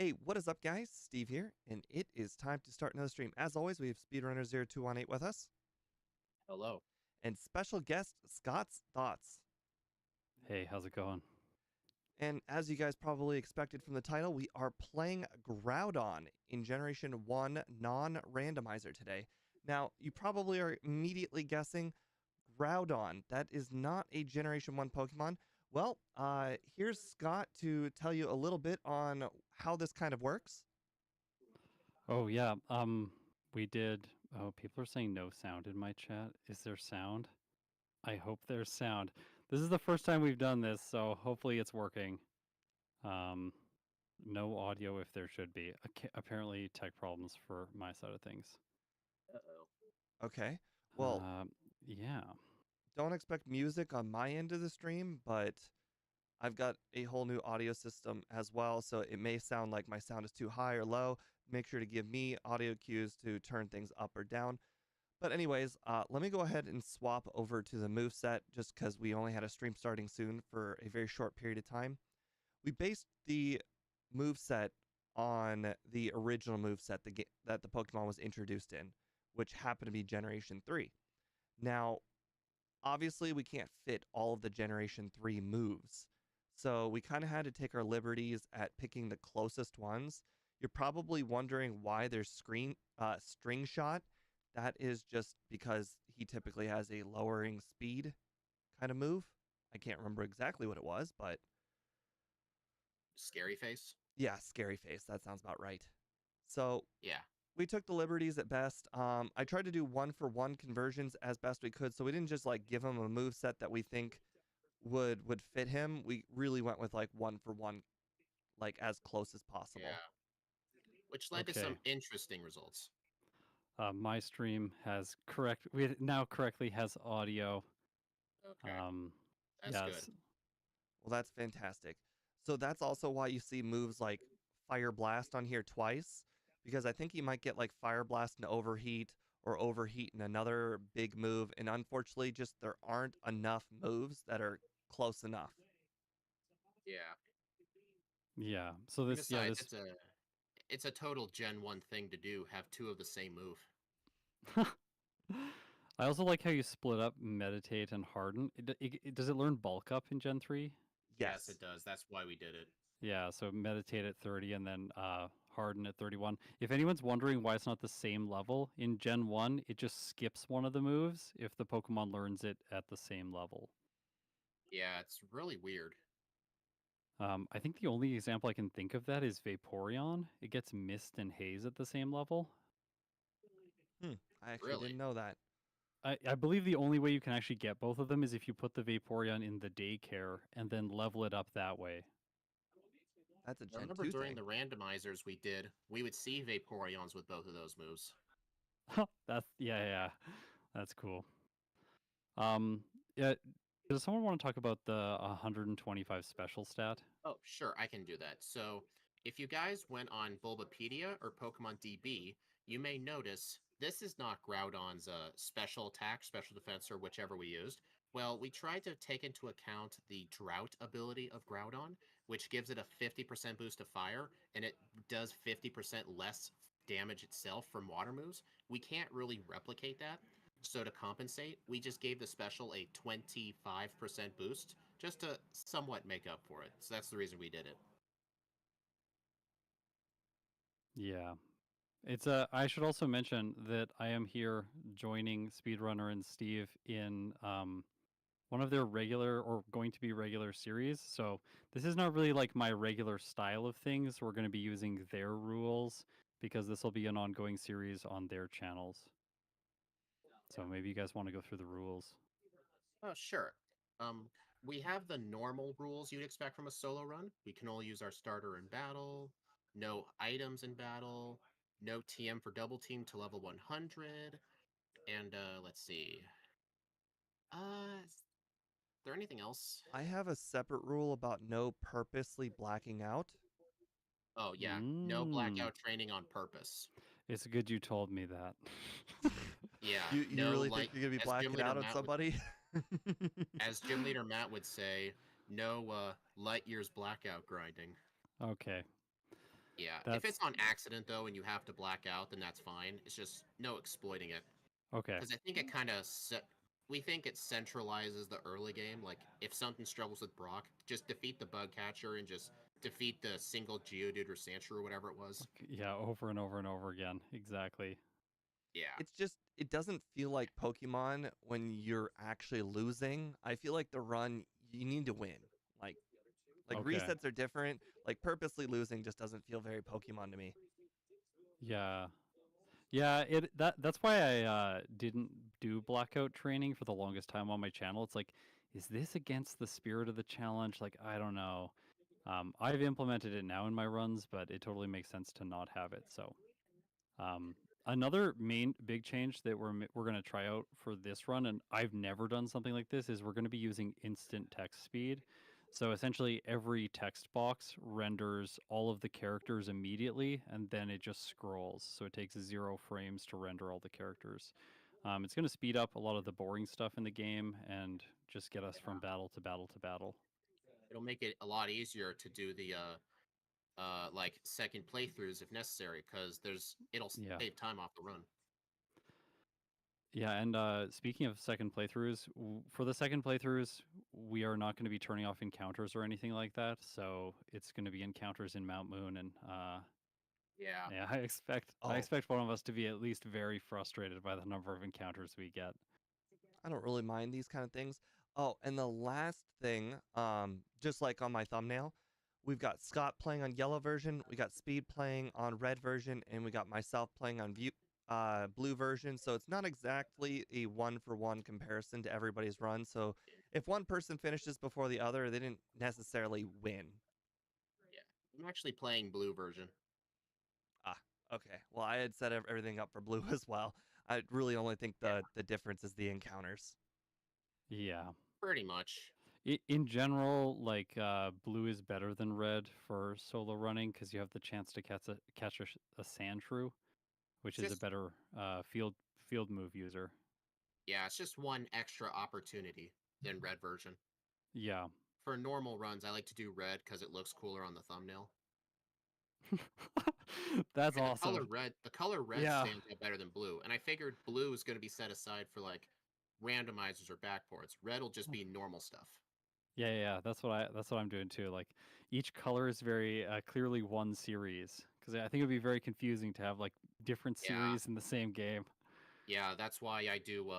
Hey, what is up, guys? Steve here, and it is time to start another stream. As always, we have Speedrunner0218 with us, Hello. and special guest Scott's Thoughts. Hey, how's it going? And as you guys probably expected from the title, we are playing Groudon in Generation 1 non-randomizer today. Now, you probably are immediately guessing, Groudon, that is not a Generation 1 Pokemon. Well, here's Scott to tell you a little bit on how this kind of works. Oh yeah, we did. Oh, people are saying no sound in my chat. Is there sound? I hope there's sound. This is the first time we've done this, so hopefully it's working. No audio if there should be. Apparently tech problems for my side of things. Uh-oh. Okay, well, yeah. don't expect music on my end of the stream, but I've got a whole new audio system as well, so it may sound like my sound is too high or low. Make sure to give me audio cues to turn things up or down. But anyways, let me go ahead and swap over to the moveset just because we only had a stream starting soon for a very short period of time. We based the moveset on the original moveset that the Pokemon was introduced in, which happened to be Generation 3. Now, obviously, we can't fit all of the Generation 3 moves, so we kind of had to take our liberties at picking the closest ones. You're probably wondering why there's string shot. That is just because he typically has a lowering speed kind of move. I can't remember exactly what it was, but Scary face? yeah, scary face. That sounds about right. So Yeah. we took the liberties at best. I tried to do 1-for-1 conversions as best we could, so we didn't just like give him a move set that we think would fit him. We really went with like 1-for-1, like as close as possible. Yeah. Which led to some interesting results. My stream has now correctly has audio. Okay. That's yes. good. Well, that's fantastic. So that's also why you see moves like Fire Blast on here twice, because I think you might get like Fire Blast and Overheat or Overheat and another big move, and unfortunately just there aren't enough moves that are close enough. Yeah. Yeah. So this Besides, it's a total Gen 1 thing to do, have two of the same move. I also like how you split up Meditate and Harden. Does it learn Bulk Up in Gen 3? Yes, it does. That's why we did it. Yeah, so Meditate at 30 and then Harden at 31. If anyone's wondering why it's not the same level, in Gen 1, it just skips one of the moves if the Pokemon learns it at the same level. Yeah, it's really weird. I think the only example I can think of that is Vaporeon. It gets Mist and Haze at the same level. I actually didn't know that. I believe the only way you can actually get both of them is if you put the Vaporeon in the daycare and then level it up that way. That's a Gen 2 I remember during thing. the randomizers we would see Vaporeons with both of those moves. Yeah, that's cool. Yeah. Does someone want to talk about the 125 special stat? Oh, sure, I can do that. So, if you guys went on Bulbapedia or Pokemon DB, you may notice this is not Groudon's special attack, special defense, or whichever we used. Well, we tried to take into account the drought ability of Groudon, which gives it a 50% boost to fire, and it does 50% less damage itself from water moves. We can't really replicate that. So to compensate, we just gave the special a 25% boost, just to somewhat make up for it. So that's the reason we did it. Yeah. It's I should also mention that I am here joining Speedrunner and Steve in one of their regular or going to be regular series. So this is not really like my regular style of things. We're going to be using their rules because this will be an ongoing series on their channels. So maybe you guys want to go through the rules. Oh, sure. We have the normal rules you'd expect from a solo run. We can only use our starter in battle, no items in battle, no TM for double team to level 100, and let's see. Is there anything else? I have a separate rule about no purposely blacking out. Oh, yeah. No blackout training on purpose. It's good you told me that. Yeah. You really think you're going to be blacking out on somebody? As Gym Leader Matt would say, no light years blackout grinding. Okay. Yeah, if it's That's on accident though, and you have to black out, then that's fine. It's just no exploiting it. okay. Because I think it kind of we think it centralizes the early game. Like if something struggles with Brock, just defeat the bug catcher and just defeat the single Geodude or Sandshrew or whatever it was. Yeah, over and over and over again. Exactly. Yeah, It's just it doesn't feel like Pokemon when you're actually losing. I feel like the run you need to win. Like Okay. resets are different. Like purposely losing just doesn't feel very Pokemon to me. Yeah. Yeah, that's why I didn't do blackout training for the longest time on my channel. It's like, is this against the spirit of the challenge? Like, I don't know. I've implemented it now in my runs, but it totally makes sense to not have it. So, um, another main big change that we're going to try out for this run, and I've never done something like this, is we're going to be using instant text speed. So essentially, every text box renders all of the characters immediately, and then it just scrolls. So it takes 0 frames to render all the characters. It's going to speed up a lot of the boring stuff in the game and just get us from battle to battle to battle. it'll make it a lot easier to do the like second playthroughs if necessary, because it'll Yeah. save time off the run. Yeah, and speaking of second playthroughs, for the second playthroughs, we are not going to be turning off encounters or anything like that. So it's going to be encounters in Mount Moon, and Yeah, yeah, I Oh, expect one of us to be at least very frustrated by the number of encounters we get. I don't really mind these kind of things. Oh, and the last thing, just like on my thumbnail, we've got Scott playing on yellow version, we got Speed playing on red version, and we got myself playing on blue version. So it's not exactly a one-for-one comparison to everybody's run. So if one person finishes before the other, they didn't necessarily win. yeah. I'm actually playing blue version. Ah, okay. Well, I had set everything up for blue as well. I really only think Yeah, the difference is the encounters. Yeah. pretty much. In general, like blue is better than red for solo running because you have the chance to a Sandshrew, which It's is a just better field move user. yeah, it's just one extra opportunity than red version. Yeah. For normal runs, I like to do red because it looks cooler on the thumbnail. That's And awesome. the color red Yeah. stands out better than blue. And I figured blue is going to be set aside for like randomizers or backports. Red will just be normal stuff. Yeah. That's what I'm doing too. Like each color is very clearly one series because I think it'd be very confusing to have like different Yeah, series in the same game. yeah, that's why I do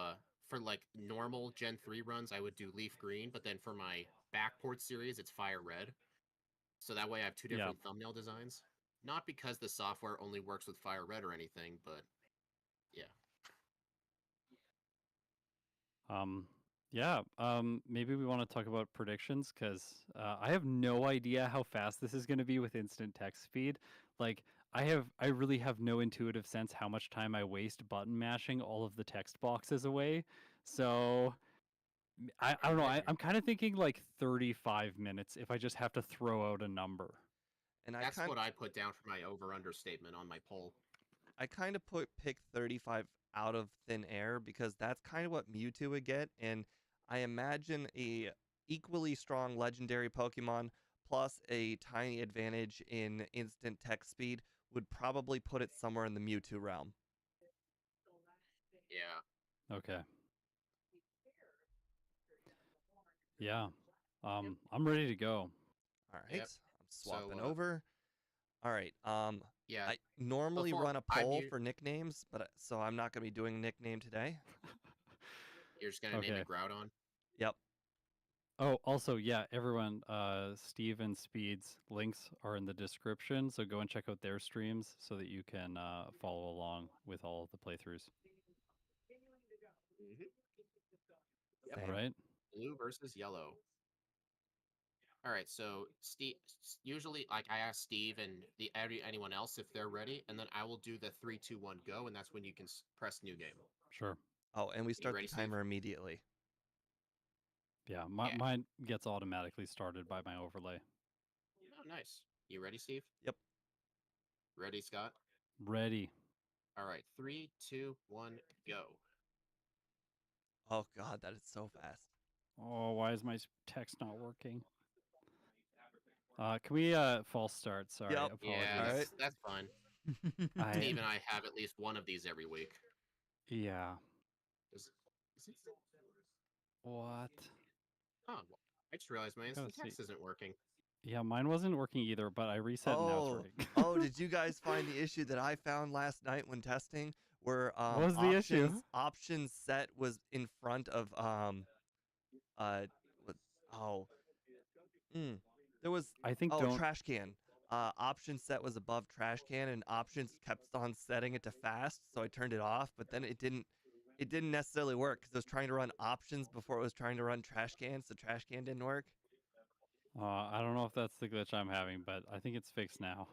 for like normal Gen 3 runs, I would do leaf green, but then for my backport series, it's fire red. So that way I have two Yeah. different thumbnail designs. Not because the software only works with fire red or anything, but yeah. Um, yeah. Maybe we want to talk about predictions because I have no idea how fast this is going to be with instant text speed. Like, I really have no intuitive sense how much time I waste button mashing all of the text boxes away. So I don't know. I'm kind of thinking like 35 minutes if I just have to throw out a number. And That's what I put down for my over-under statement on my poll. I kind of pick 35 out of thin air because that's kind of what Mewtwo would get, and I imagine a equally strong legendary Pokemon plus a tiny advantage in instant text speed would probably put it somewhere in the Mewtwo realm. Yeah. Okay. Yeah. Yep. I'm ready to go. All right, Yep. I'm So swapping over. All right. yeah, I normally before run a I poll mute, for nicknames, but so I'm not going to be doing a nickname today. you're just gonna name Okay. it Groudon. Yep. Oh, also, yeah, everyone, Steve and Speed's links are in the description, so go and check out their streams so that you can follow along with all of the playthroughs. Mm-hmm. Yep. Same. Right? Blue versus yellow. All right, so Steve, usually like I ask Steve and anyone else if they're ready, and then I will do the 3, 2, 1, go, and that's when you can press new game. Sure. Oh, and we You start the ready, Steve? timer immediately. Yeah, Yeah. mine gets automatically started by my overlay. Oh, nice. You ready, Steve? Yep. Ready, Scott? Ready. All right, 3, 2, 1, go. Oh God, that is so fast. Oh, why is my text not working? Can we false start? Sorry, Yep. apologies. Yeah, All right. that's fine. I Steve and I have at least one of these every week. yeah. Is it still... What? Oh, well, I just realized my Gotta instant text isn't working. Yeah, mine wasn't working either, but I reset and now it's working. Oh, did you guys find the issue that I found last night when testing, where What was the issue? options set was in front of what, oh there was I think don't. trash can. Option set was above trash can, and options kept on setting it to fast, so I turned it off. But then it didn't necessarily work because it was trying to run options before it was trying to run trash can, so trash can didn't work. I don't know if that's the glitch I'm having, but I think it's fixed now.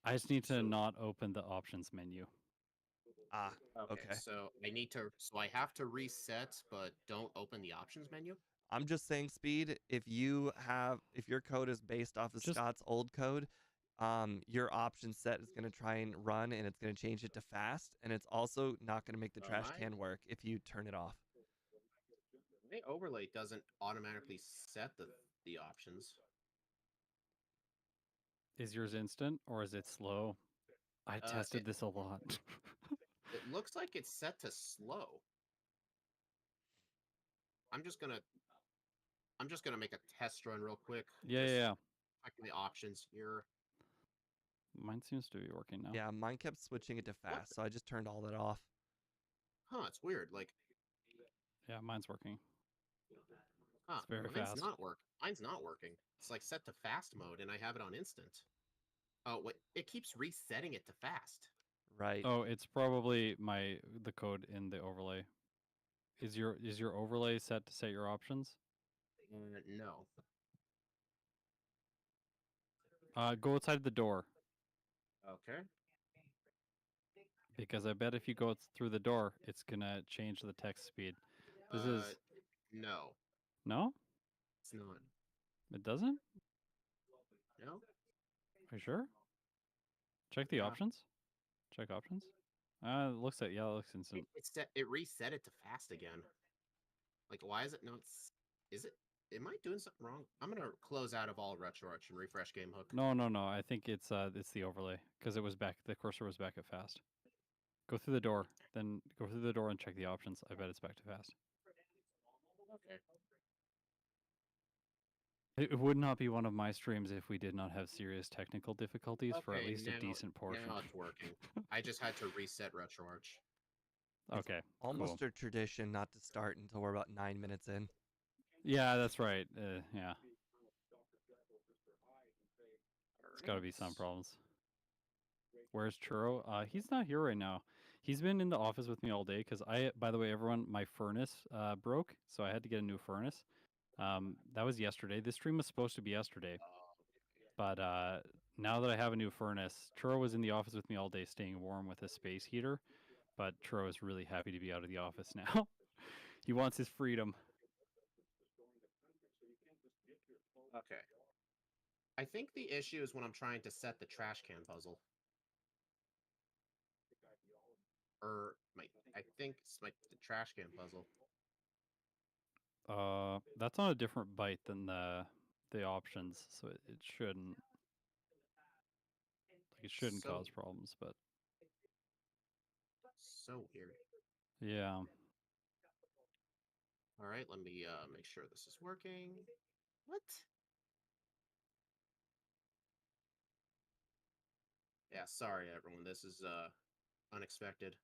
I just need to not open the options menu. Ah, okay. So I have to reset, but don't open the options menu. I'm just saying, Speed, if your code is based off of Scott's old code, your option set is going to try and run, and it's going to change it to fast, and it's also not going to make the trash can work if you turn it off. My overlay doesn't automatically set the options. Is yours instant or is it slow? I tested this a lot. It looks like it's set to slow. I'm just gonna make a test run real quick. Yeah. Checking the options here. Mine seems to be working now. Yeah, mine kept switching it to fast, so I just turned all that off. Huh, it's weird. Like, yeah, mine's working. Huh, it's very mine's fast. Mine's not working. It's like set to fast mode, and I have it on instant. Oh wait, it keeps resetting it to fast. Right. Oh, it's probably the code in the overlay. Is your overlay set to set your options? No. Go outside the door. Okay. Because I bet if you go through the door, it's gonna change the text speed. This is no. No? It's not. It doesn't? No. Are you sure? Check the options. Check options. It looks like, yeah, it looks instant. It reset it to fast again. Like, why is it? No, is it? Am I doing something wrong? I'm gonna close out of all RetroArch and refresh GameHook. No. I think it's the overlay because it was back. The cursor was back at fast. Go through the door, then go through the door and check the options. I bet it's back to fast. Okay. It would not be one of my streams if we did not have serious technical difficulties for at least a decent portion. Now it's working. I just had to reset RetroArch. Okay. Almost a tradition not to start until we're about 9 minutes in. Yeah, that's right. Yeah. It's got to be some problems. Where's Churro? He's not here right now. He's been in the office with me all day because by the way, everyone, my furnace broke, so I had to get a new furnace. That was yesterday. This stream was supposed to be yesterday. But now that I have a new furnace, Churro was in the office with me all day staying warm with a space heater. But Churro is really happy to be out of the office now. He wants his freedom. Okay. I think the issue is when I'm trying to set the trash can puzzle. I think it's the trash can puzzle. That's on a different byte than the options, so it shouldn't. It shouldn't cause problems, but so weird. Yeah. All right, let me make sure this is working. What? Yeah, sorry everyone. This is unexpected.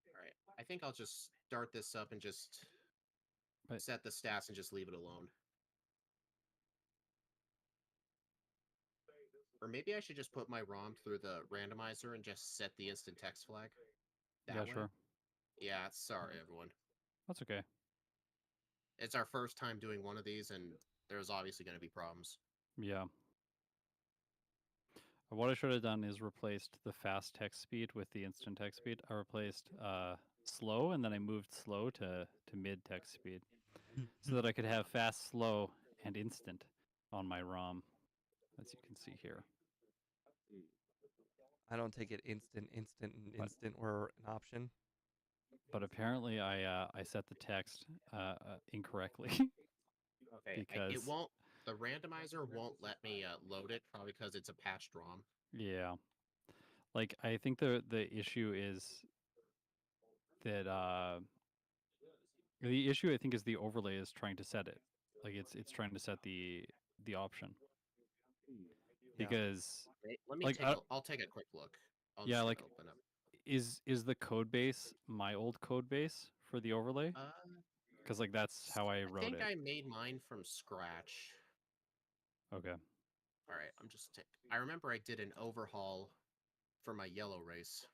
All right, I think I'll just start this up and just set the stats and just leave it alone. Or maybe I should just put my ROM through the randomizer and just set the instant text flag. Yeah, sure. Yeah, sorry everyone. That's okay. It's our first time doing one of these, and there's obviously going to be problems. Yeah. What I should have done is replaced the fast text speed with the instant text speed. I replaced slow, and then I moved slow to mid text speed so that I could have fast, slow, and instant on my ROM, as you can see here. I don't take it instant were an option. but apparently I set the text incorrectly Okay, it because won't. The randomizer won't let me load it, probably because it's a patched ROM. yeah, like I think the issue is that the issue I think is the overlay is trying to set it, like it's trying to set the option Yeah. because Let me like I'll take a quick look. I'm yeah, just like gonna open up. is the code base my old code base for the overlay? Because like that's how I I wrote think it. I made mine from scratch. Okay. All right, I remember I did an overhaul for my yellow race,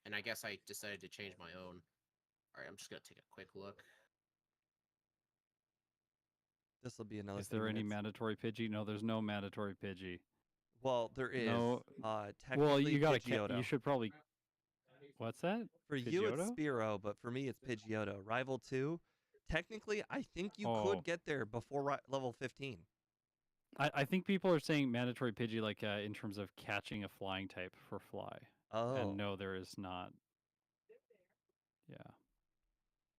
and I guess I decided to change my own. All right, I'm just gonna take a quick look. This will be another Is few there any minutes. mandatory Pidgey? No, there's no mandatory Pidgey. Well, there is. No. Well, Technically you got Pidgeotto. you should probably. What's that? For you, it's Pidgeotto? Spearow, but for me, it's Pidgeotto. Rival 2. Technically, I think you Oh, could get there before level 15. I think people are saying mandatory Pidgey like in terms of catching a flying type for fly. And Oh. no, there is not. Yeah.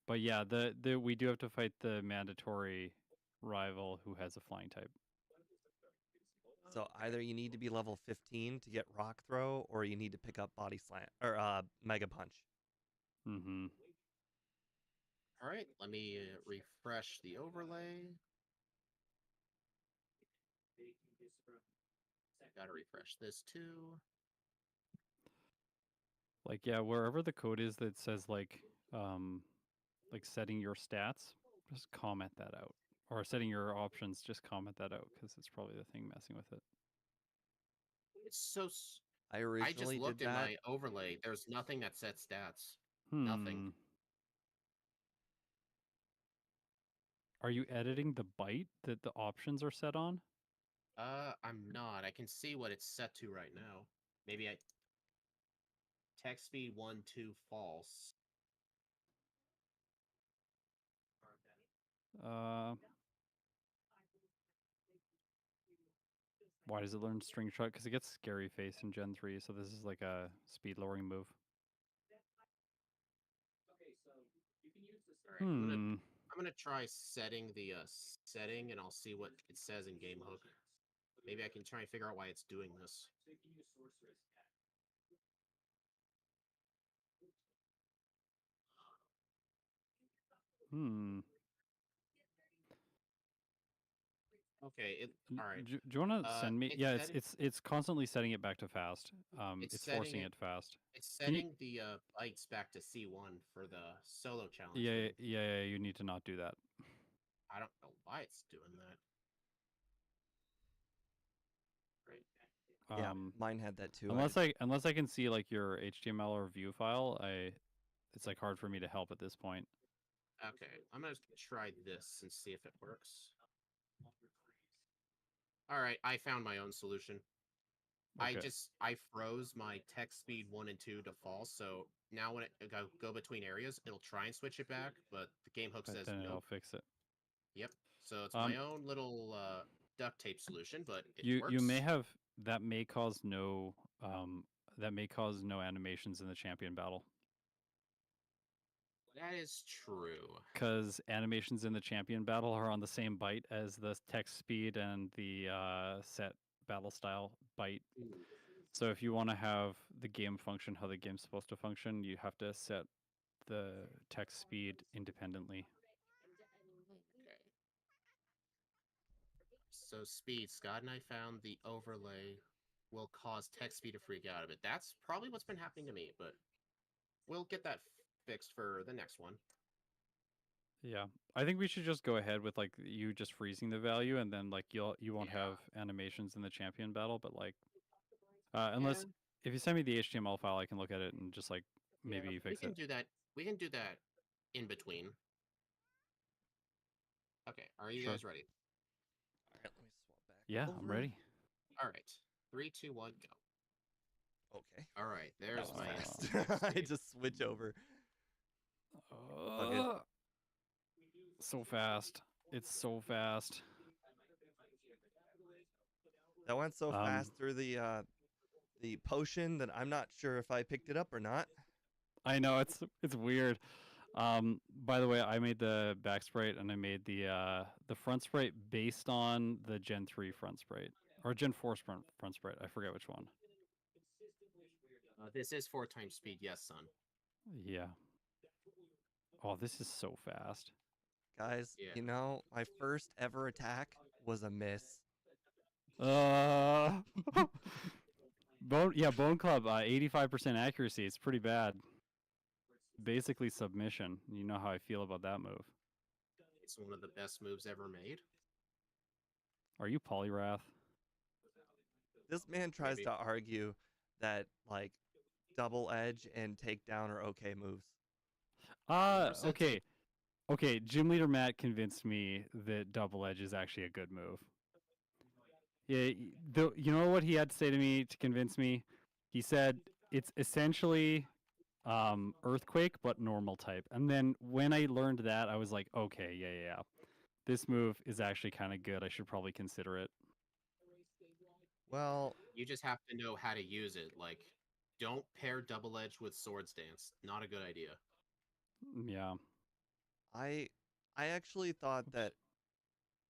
But yeah, the we do have to fight the mandatory rival who has a flying type. So either you need to be level 15 to get Rock Throw, or you need to pick up Body Slam or Mega Punch. Mm-hmm. All right, let me refresh the overlay. Gotta refresh this too. Like yeah, wherever the code is that says like setting your stats, just comment that out. Or setting your options, just comment that out because it's probably the thing messing with it. It's so. I I just originally did looked in that. my overlay. There's nothing that sets stats. Nothing. Hmm. Are you editing the byte that the options are set on? I'm not. I can see what it's set to right now. Maybe I text speed 1 2 false. Uh, why does it learn string shot? Because it gets scary face in Gen 3, so this is like a speed lowering move. All right, I'm gonna try setting the setting, and I'll see what it says in Game Hook. Maybe I can try and figure out why it's doing this. Okay. All right. Do you want to send me? Yeah, setting, it's constantly setting it back to fast. It's setting forcing it fast. It's Can you? setting the bytes back to C1 for the solo challenge. Yeah. You need to not do that. I don't know why it's doing that. Right. Yeah, mine had that too. Unless I can see like your HTML or view file, it's like hard for me to help at this point. Okay, I'm gonna try this and see if it works. All right, I found my own solution. Okay. I froze my text speed 1 and 2 to false, so now when it go between areas, it'll try and switch it back, but the game hook says Then nope. I'll fix it. Yep. So it's my own little duct tape solution, but it works. You may have that may cause no animations in the champion battle. That is true. Because animations in the champion battle are on the same byte as the text speed and the set battle style byte. So if you want to have the game function how the game's supposed to function, you have to set the text speed independently. Okay. So speed, Scott and I found the overlay will cause text speed to freak out a bit. That's probably what's been happening to me, but we'll get that fixed for the next one. Yeah, I think we should just go ahead with like you just freezing the value, and then like you won't have animations in the champion battle, but like unless if you send me the HTML file, I can look at it and just like maybe fix it. We can do that. We can do that in between. Okay, are you guys ready? All right, let me swap back. Yeah, I'm ready. All right, 3, 2, 1, go. Okay. All right, there's my. Fast. I just switch over. Okay. So fast. It's so fast. That went so fast through the potion that I'm not sure if I picked it up or not. I know it's weird. By the way, I made the back sprite and I made the front sprite based on the Gen 3 front sprite or Gen 4 front sprite. I forget which one. This is 4 times speed, yes, son. Yeah. Oh, this is so fast. Guys, Yeah. you know, my first ever attack was a miss. Uh Bone Club, 85% accuracy. It's pretty bad. Basically submission. You know how I feel about that move. It's one of the best moves ever made. Are you Polyrath? This man tries Maybe. to argue that like double edge and takedown are okay moves. Never said Okay. Okay, Gym Leader Matt convinced me that Double Edge is actually a good move. Yeah, you know what he had to say to me to convince me? He said it's essentially Earthquake, but normal type. And then when I learned that, I was like, okay, yeah. This move is actually kind of good. I should probably consider it. Well, You just have to know how to use it. Like, don't pair double edge with swords dance. Not a good idea. Yeah. I actually thought that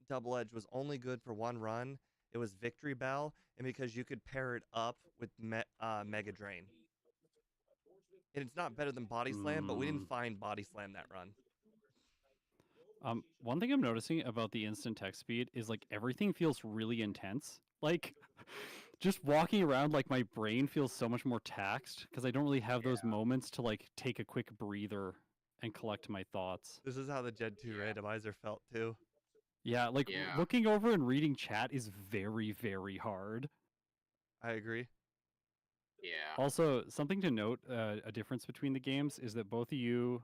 double edge was only good for one run. It was Victory Bell, and because you could pair it up with Mega Drain. And it's not better than Body Slam, but we didn't Mm. find Body Slam that run. One thing I'm noticing about the instant text speed is like everything feels really intense. Like just walking around, like my brain feels so much more taxed because I don't really have those moments to like take a quick breather and collect my thoughts. This is how the Gen 2 randomizer felt too. Yeah, like Yeah. looking over and reading chat is very, very hard. I agree. Yeah. Also, something to note, a difference between the games is that both of you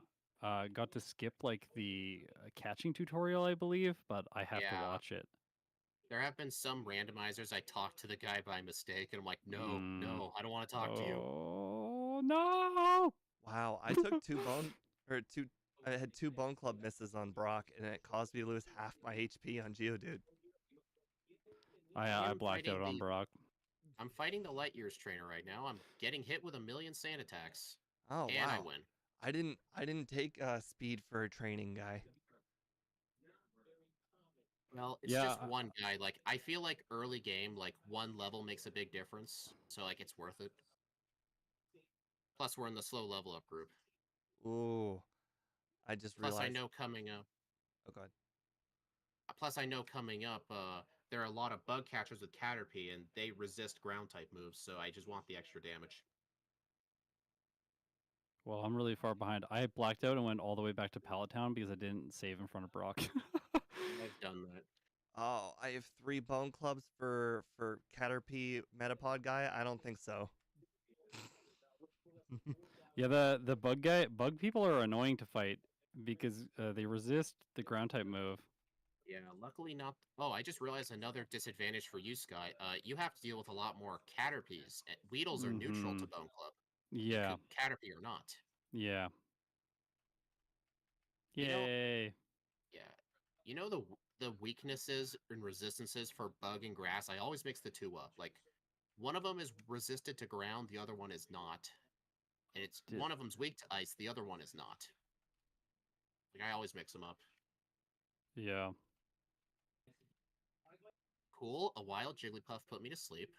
got to skip like the catching tutorial, I believe, but I have to Yeah. watch it. There have been some randomizers I talked to the guy by mistake, and I'm like, no, I don't want to talk to you. Oh no! Wow, I took I had two Bone Club misses on Brock, and it caused me to lose half my HP on Geodude. I am blacked fighting out on the- Brock. I'm fighting the Light Years trainer right now. I'm getting hit with 1,000,000 sand attacks, Oh and I wow. win. I didn't take speed for a training guy. Well, it's just one guy. Like, I feel like early game, like one level makes a big difference, so like it's worth it. Plus, we're in the slow level up group. Ooh, I just Plus, realized. I know coming up. Oh god. Plus, I know coming up, there are a lot of bug catchers with Caterpie, and they resist ground type moves. So I just want the extra damage. Well, I'm really far behind. I blacked out and went all the way back to Pallet Town because I didn't save in front of Brock. I've done that. Oh, I have 3 Bone Clubs for Caterpie Metapod guy. I don't think so. Yeah, the bug people are annoying to fight because they resist the ground type move. Yeah, luckily not. Oh, I just realized another disadvantage for you, Sky. You have to deal with a lot more Caterpies. Weedles are neutral to Bone Club. Yeah. Caterpie or not. Yeah. You know, Yay. yeah. You know the weaknesses and resistances for Bug and Grass? I always mix the two up. Like, one of them is resistant to ground, the other one is not. And one of them's weak to ice, the other one is not. Like, I always mix them up. Yeah. Cool. A wild Jigglypuff put me to sleep.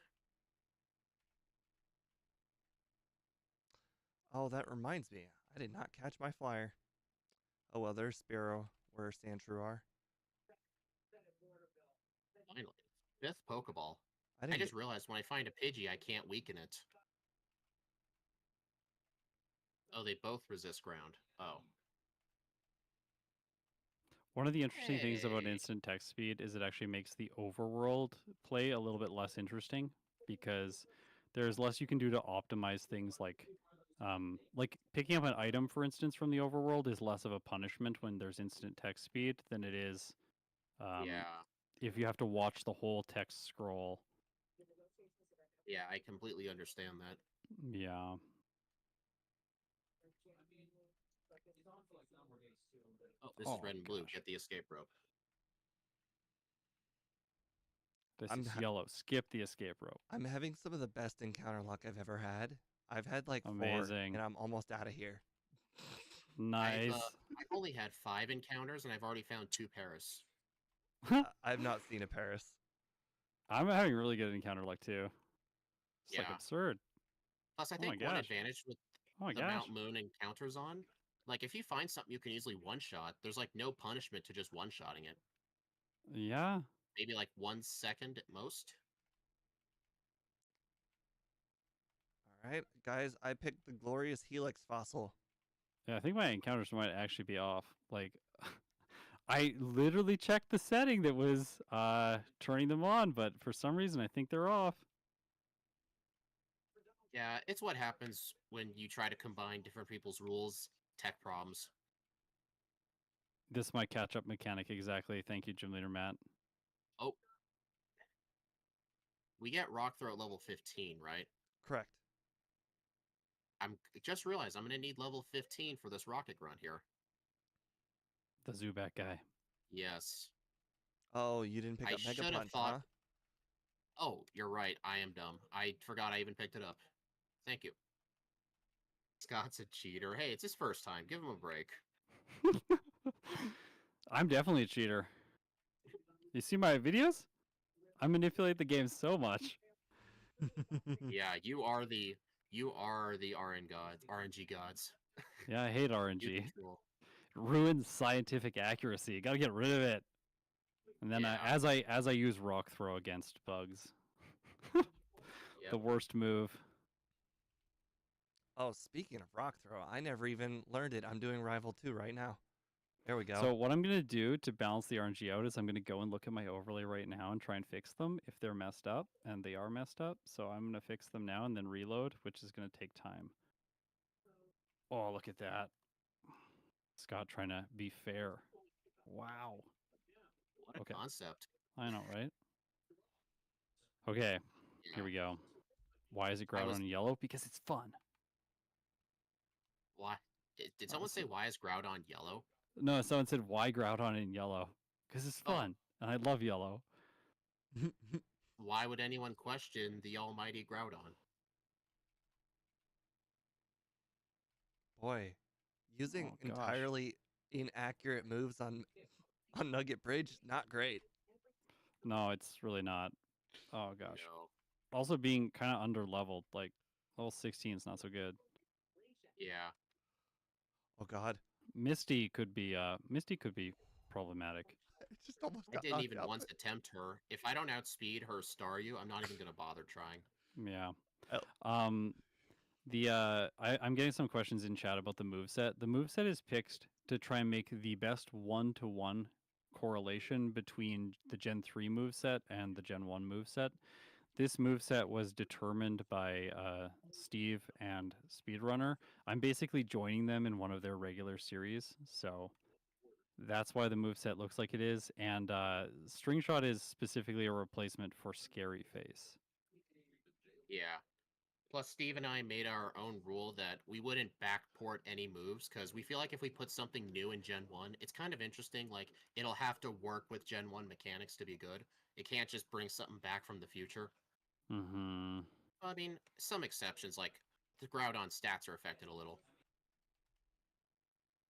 Oh, that reminds me. I did not catch my flyer. Oh well, there's Spearow where Sandshrew are. Finally. 5th Pokeball. I I didn't just realized when I find a Pidgey, I can't weaken it. Oh, they both resist ground. Oh. One of the interesting things about Hey. instant text speed is it actually makes the overworld play a little bit less interesting because there's less you can do to optimize things like picking up an item, for instance, from the overworld is less of a punishment when there's instant text speed than it is Yeah. if you have to watch the whole text scroll. Yeah, I completely understand that. Yeah. Oh, this is red and blue. Gosh. Get the escape rope. This is yellow. Skip the escape rope. I'm having some of the best encounter luck I've ever had. I've had like 4, Amazing. and I'm almost out of here. Nice. I've only had 5 encounters, and I've already found 2 Paris. I've not seen a Paris. I'm having really good encounter luck too. It's like Yeah. absurd. Plus, I Oh my think one gosh. advantage with Oh my the gosh. Mount Moon encounters on, like if you find something you can easily one-shot, there's like no punishment to just one-shotting it. Yeah. Maybe like 1 second at most. All right, guys, I picked the glorious Helix fossil. Yeah, I think my encounters might actually be off. Like, I literally checked the setting that was turning them on, but for some reason I think they're off. Yeah, it's what happens when you try to combine different people's rules. Tech problems. This is my catch-up mechanic exactly. Thank you, Gym Leader Matt. Oh. We get Rock Throw at level 15, right? Correct. I'm just realized I'm going to need level 15 for this rocket grunt here. The Zubat guy. Yes. Oh, you didn't pick I up Mega should have Punch, thought. huh? Oh, you're right. I am dumb. I forgot I even picked it up. Thank you. Scott's a cheater. Hey, it's his first time. Give him a break. I'm definitely a cheater. You see my videos? I manipulate the game so much. Yeah, you are the RNG gods. Yeah, I hate You RNG. control. Ruins scientific accuracy. Gotta get rid of it. And then Yeah. as I use Rock Throw against bugs, Yep. the worst move. Oh, speaking of Rock Throw, I never even learned it. I'm doing Rival 2 right now. There we go. So what I'm gonna do to balance the RNG out is I'm gonna go and look at my overlay right now and try and fix them if they're messed up, and they are messed up. So I'm gonna fix them now and then reload, which is gonna take time. Oh, look at that. Scott trying to be fair. Wow. What a Okay. concept. I know, right? Okay, Yeah. here we go. Why is it I Groudon was- in yellow? Because it's fun. Why? Did someone say why is Groudon yellow? No, someone said why Groudon in yellow? Because it's Oh. fun, and I love yellow. Why would anyone question the almighty Groudon? Boy, using Oh, gosh. entirely inaccurate moves on Nugget Bridge, not great. No, it's really not. Oh gosh. No. Also being kind of under leveled, like level 16 is not so good. Yeah. Oh God, Misty could be problematic. I just almost I got didn't knocked even out. once attempt her. If I don't outspeed her star you, I'm not even gonna bother trying. Yeah. Oh. I'm getting some questions in chat about the moveset. The moveset is picked to try and make the best 1-to-1 correlation between the Gen 3 moveset and the Gen 1 moveset. This moveset was determined by Steve and Speedrunner. I'm basically joining them in one of their regular series, so that's why the moveset looks like it is. And String Shot is specifically a replacement for Scary Face. Yeah. Plus, Steve and I made our own rule that we wouldn't backport any moves because we feel like if we put something new in Gen 1, it's kind of interesting. Like, it'll have to work with Gen 1 mechanics to be good. It can't just bring something back from the future. Mm-hmm. I mean, some exceptions, like the Groudon stats are affected a little.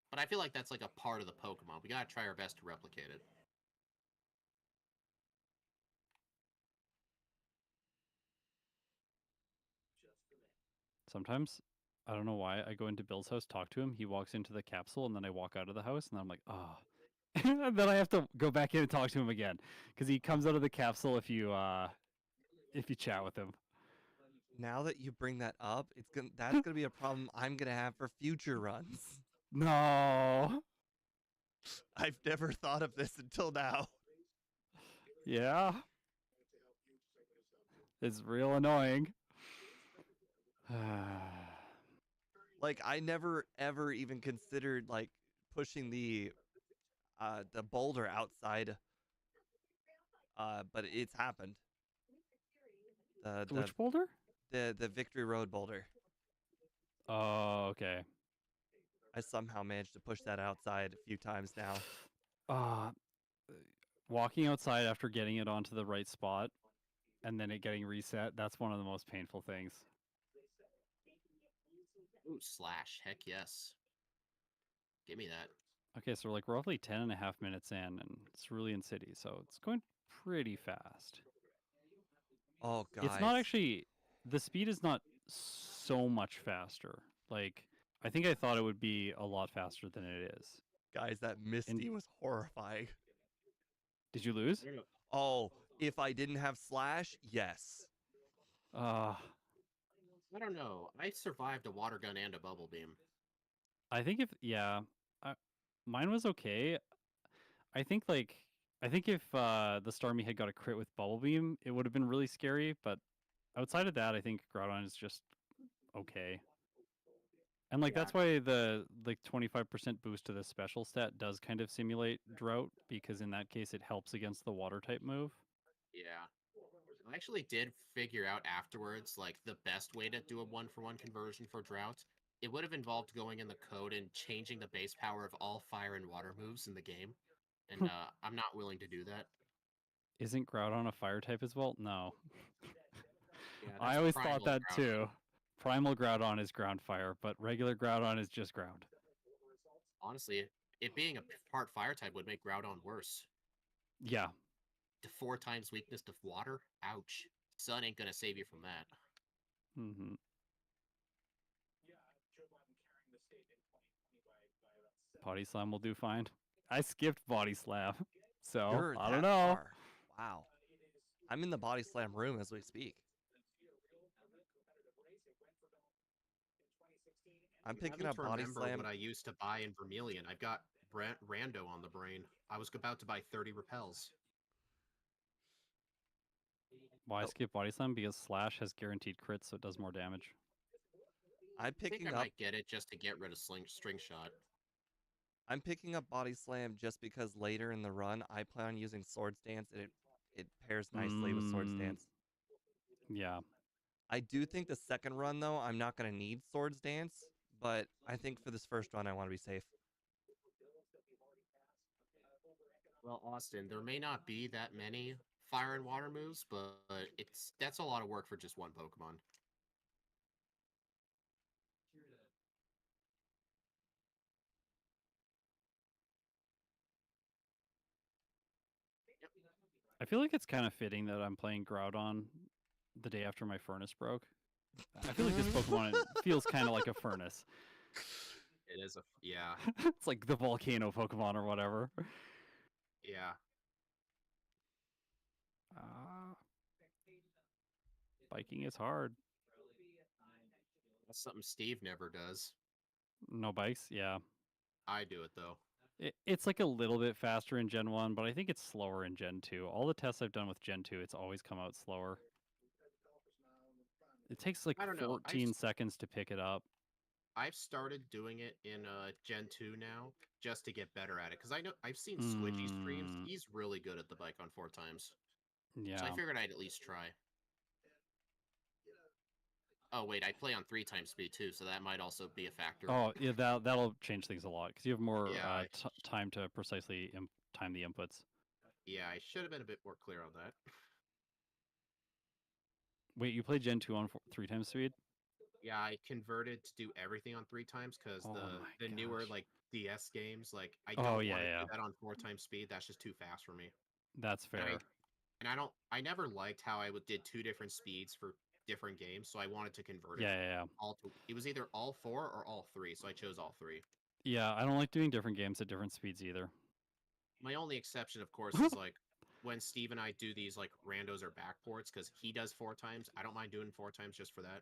But I feel like that's like a part of the Pokemon. We gotta try our best to replicate it. Sometimes, I don't know why, I go into Bill's house, talk to him, he walks into the capsule, and then I walk out of the house, and I'm like, oh. And then I have to go back in and talk to him again, because he comes out of the capsule if you chat with him. Now that you bring that up, that's gonna be a problem I'm gonna have for future runs. No. I've never thought of this until now. Yeah. It's real annoying. Like I never ever even considered like pushing the boulder outside. But it's happened. Which boulder? The Victory Road boulder. Oh, okay. I somehow managed to push that outside a few times now. Walking outside after getting it onto the right spot and then it getting reset, that's one of the most painful things. Ooh, slash. Heck yes. Give me that. Okay, so we're like roughly 10.5 minutes in, and it's Cerulean City, so it's going pretty fast. Oh, It's not guys. actually, the speed is not so much faster. Like, I think I thought it would be a lot faster than it is. Guys, that And Misty was horrifying. did you lose? I don't know. Oh, if I didn't have Slash, yes. Uh, I don't know. I survived a water gun and a bubble beam. I think mine was okay. I think if the Starmie had got a crit with Bubble Beam, it would have been really scary. But outside of that, I think Groudon is just okay. And like Yeah. that's why the 25% boost to the special stat does kind of simulate Drought, because in that case it helps against the water type move. Yeah. I actually did figure out afterwards, like, the best way to do a 1-for-1 conversion for Drought. It would have involved going in the code and changing the base power of all fire and water moves in the game. And I'm not willing to do that. Isn't Groudon a fire type as well? No. Yeah, I that's always thought primal that Groudon. too. Primal Groudon is ground fire, but regular Groudon is just ground. Honestly, it being a part fire type would make Groudon worse. Yeah. To 4 times weakness to water? Ouch. Sun ain't gonna save you from that. Mm-hmm. Body Slam will do fine. I skipped Body Slam, so You're I that don't know. far. Wow. I'm in the Body Slam room as we speak. I'm I picking need up to Body remember Slam. what I used to buy in Vermilion. I've got Rando on the brain. I was about to buy 30 repels. Why Oh, skip Body Slam? Because Slash has guaranteed crits, so it does more damage. I'm I think picking I up. might get it just to get rid of String Shot. I'm picking up Body Slam just because later in the run I plan on using Swords Dance and it pairs nicely with Swords Dance. Yeah. I do think the second run though I'm not gonna need Swords Dance, but I think for this first run I want to be safe. Well, Austin, there may not be that many fire and water moves, but that's a lot of work for just one Pokemon. I feel like it's kind of fitting that I'm playing Groudon the day after my furnace broke. I feel like this Pokemon feels kind of like a furnace. It is yeah. It's like the volcano Pokemon or whatever. Yeah. Biking is hard. That's something Steve never does. No bikes? Yeah. I do it, though. It's like a little bit faster in Gen 1, but I think it's slower in Gen 2. All the tests I've done with Gen 2, it's always come out slower. It takes like I don't know. 14 seconds to pick it up. I've started doing it in Gen 2 now just to get better at it. Because I've seen Squidgy streams. He's really good at the bike on 4 times. Yeah. So I figured I'd at least try. Oh, wait, I play on 3 times speed too, so that might also be a factor. Oh, yeah, that'll change things a lot because you have more Yeah, time to precisely time the inputs. Yeah, I should have been a bit more clear on that. Wait, you play Gen 2 on 3 times speed? Yeah, I converted to do everything on 3 times because the newer like DS games, like I don't want to do that on 4 times speed. That's just too fast for me. That's fair. And I never liked how I did 2 different speeds for different games, so I wanted to convert it. Yeah. It was either all 4 or all 3, so I chose all 3. Yeah, I don't like doing different games at different speeds either. My only exception, of course, is like when Steve and I do these like randos or backports, because he does 4 times. I don't mind doing 4 times just for that.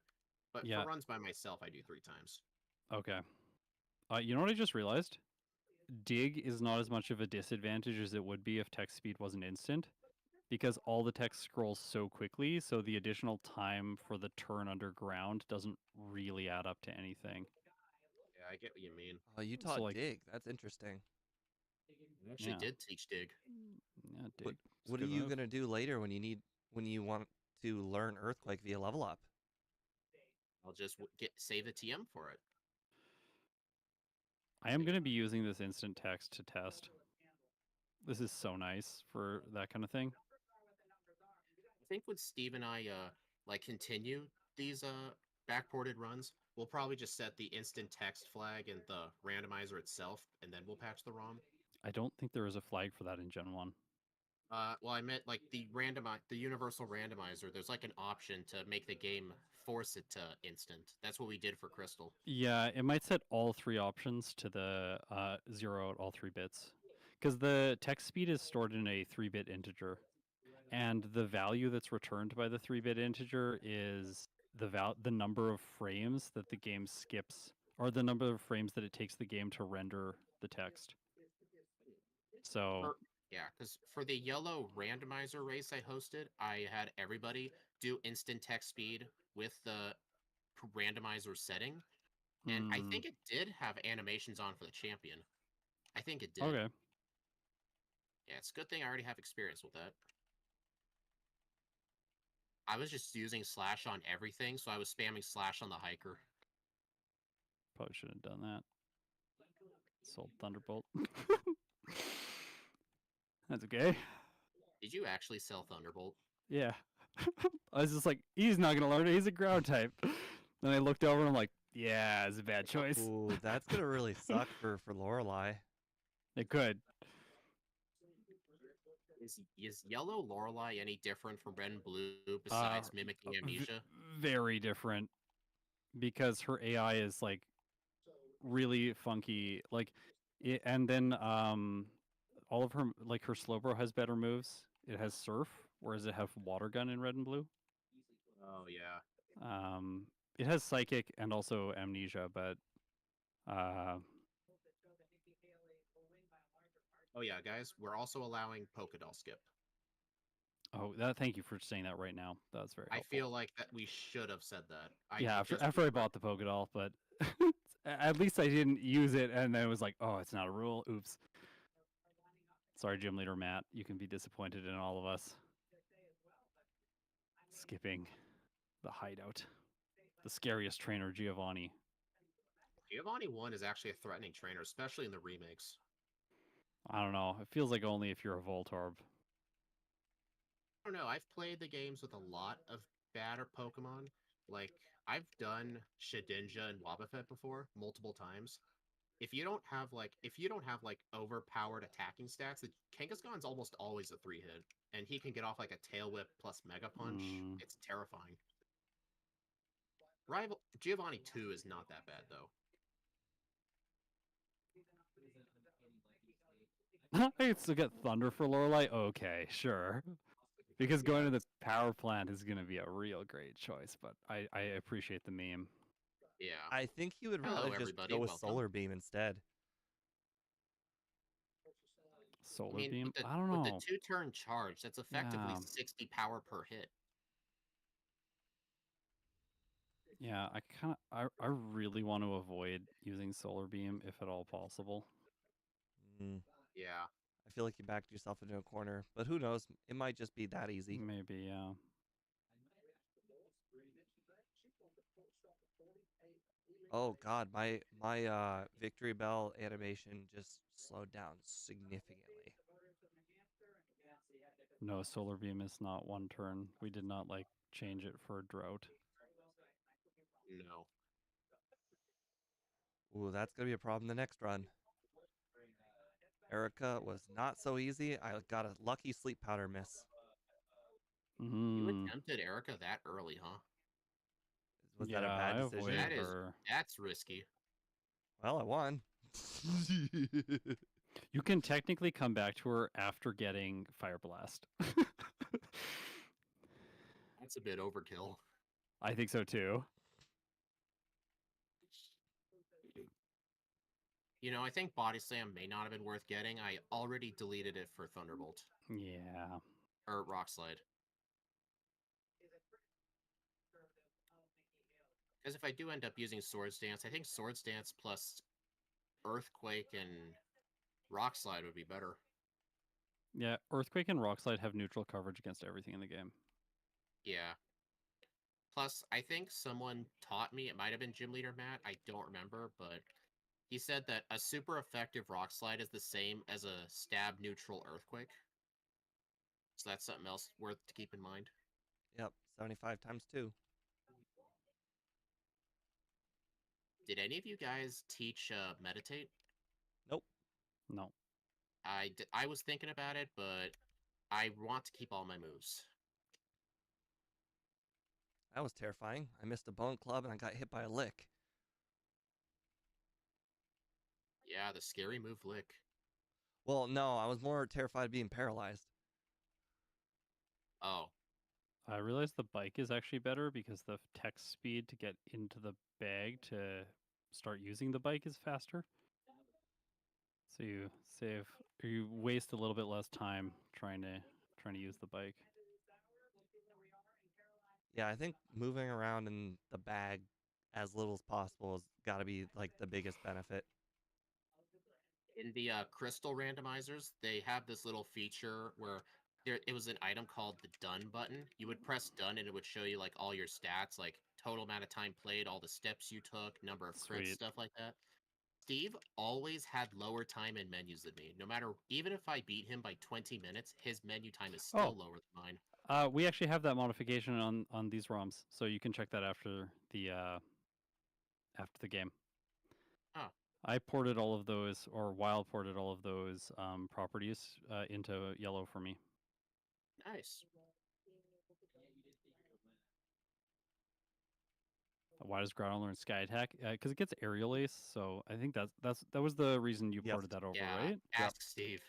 But for runs by myself, I do 3 times. Okay. You know what I just realized? Dig is not as much of a disadvantage as it would be if text speed wasn't instant, because all the text scrolls so quickly, so the additional time for the turn underground doesn't really add up to anything. Yeah, I get what you mean. Oh, you taught Dig. That's interesting. I actually did teach Dig. Yeah, Dig. What are you gonna do later when you want to learn Earthquake via level up? I'll just save the TM for it. I am going to be using this instant text to test. This is so nice for that kind of thing. I think when Steve and I like continue these backported runs, We'll probably just set the instant text flag in the randomizer itself, and then we'll patch the ROM. I don't think there is a flag for that in Gen 1. Well, I meant like the universal randomizer. There's like an option to make the game force it to instant. That's what we did for Crystal. Yeah, it might set all 3 options to the 0 at all 3 bits. Because the text speed is stored in a 3-bit integer. And the value that's returned by the 3-bit integer is the number of frames that the game skips, or the number of frames that it takes the game to render the text. So yeah, because for the yellow randomizer race I hosted, I had everybody do instant text speed with the randomizer setting, and I think it did have animations on for the champion. I think it did. Okay. Yeah, it's a good thing I already have experience with that. I was just using slash on everything, so I was spamming slash on the hiker. Probably shouldn't have done that. Sold Thunderbolt. That's okay. Did you actually sell Thunderbolt? Yeah. I was just like, he's not gonna learn it. He's a ground type. Then I looked over and I'm like, yeah, it's a bad choice. Ooh, that's gonna really suck for Lorelei. It could. Is yellow Lorelei any different from red and blue besides mimicking amnesia? Very different, because her AI is like really funky. Like, and then all of her, like, her Slowbro has better moves. It has Surf, whereas it has Water Gun in red and blue. Oh yeah. It has Psychic and also Amnesia, but oh yeah, guys, we're also allowing Pokedoll skip. Oh, thank you for saying that right now. That's very helpful. I feel like that we should have said that. After I bought the Pokedoll, but at least I didn't use it, and then it was like, oh, it's not a rule. Oops. Sorry, Gym Leader Matt. You can be disappointed in all of us. Skipping the hideout. The scariest trainer, Giovanni. Giovanni 1 is actually a threatening trainer, especially in the remakes. I don't know. It feels like only if you're a Voltorb. I don't know. I've played the games with a lot of badder Pokemon. Like, I've done Shedinja and Wobbuffet before, multiple times. If you don't have overpowered attacking stats, the Kangaskhan's almost always a 3-hit, and he can get off like a Tail Whip plus Mega Punch. It's terrifying. Rival Giovanni 2 is not that bad though. I can still get Thunder for Lorelei? Okay, sure. Because going to the power plant is going to be a real great choice, but I appreciate the meme. Yeah. I think he would rather just go with Solar Beam instead. Solar Beam? I don't know. With the 2-turn charge, that's effectively 60 power per hit. Yeah, I really want to avoid using Solar Beam if at all possible. Yeah. I feel like you backed yourself into a corner, but who knows? It might just be that easy. Maybe, yeah. Oh god, my Victory Bell animation just slowed down significantly. No, Solar Beam is not 1 turn. We did not like change it for Drought. No. Ooh, that's gonna be a problem the next run. Erica was not so easy. I got a lucky sleep powder miss. You attempted Erica that early, huh? Was that a bad decision? That's risky. Well, I won. You can technically come back to her after getting Fire Blast. That's a bit overkill. I think so too. You know, I think Body Slam may not have been worth getting. I already deleted it for Thunderbolt. Yeah. Or Rock Slide. Because if I do end up using Swords Dance, I think Swords Dance plus Earthquake and Rock Slide would be better. Yeah, Earthquake and Rock Slide have neutral coverage against everything in the game. Yeah. Plus, I think someone taught me, it might have been Gym Leader Matt, I don't remember, but he said that a super effective Rock Slide is the same as a stab neutral Earthquake. So that's something else worth to keep in mind. Yep, 75 times 2. Did any of you guys teach meditate? Nope. No. I was thinking about it, but I want to keep all my moves. That was terrifying. I missed a bone club and I got hit by a lick. Yeah, the scary move lick. Well, no, I was more terrified of being paralyzed. Oh, I realized the bike is actually better because the text speed to get into the bag to start using the bike is faster. So you waste a little bit less time trying to use the bike. Yeah, I think moving around in the bag as little as possible has got to be like the biggest benefit. in the crystal randomizers, they have this little feature where it was an item called the done button. You would press done and it would show you like all your stats, like total amount of time played, all the steps you took, number of crits, Sweet. stuff like that. Steve always had lower time in menus than me. No matter, even if I beat him by 20 minutes, his menu time is still lower than mine. We actually have that modification on these ROMs, so you can check that after the game. Oh, I ported all of those, or Wild ported all of those properties into yellow for me. nice. Why does Groudon learn Sky Attack? Because it gets Aerial Ace, so I think that was the reason you Yep. ported that over, Yeah, right? ask Steve.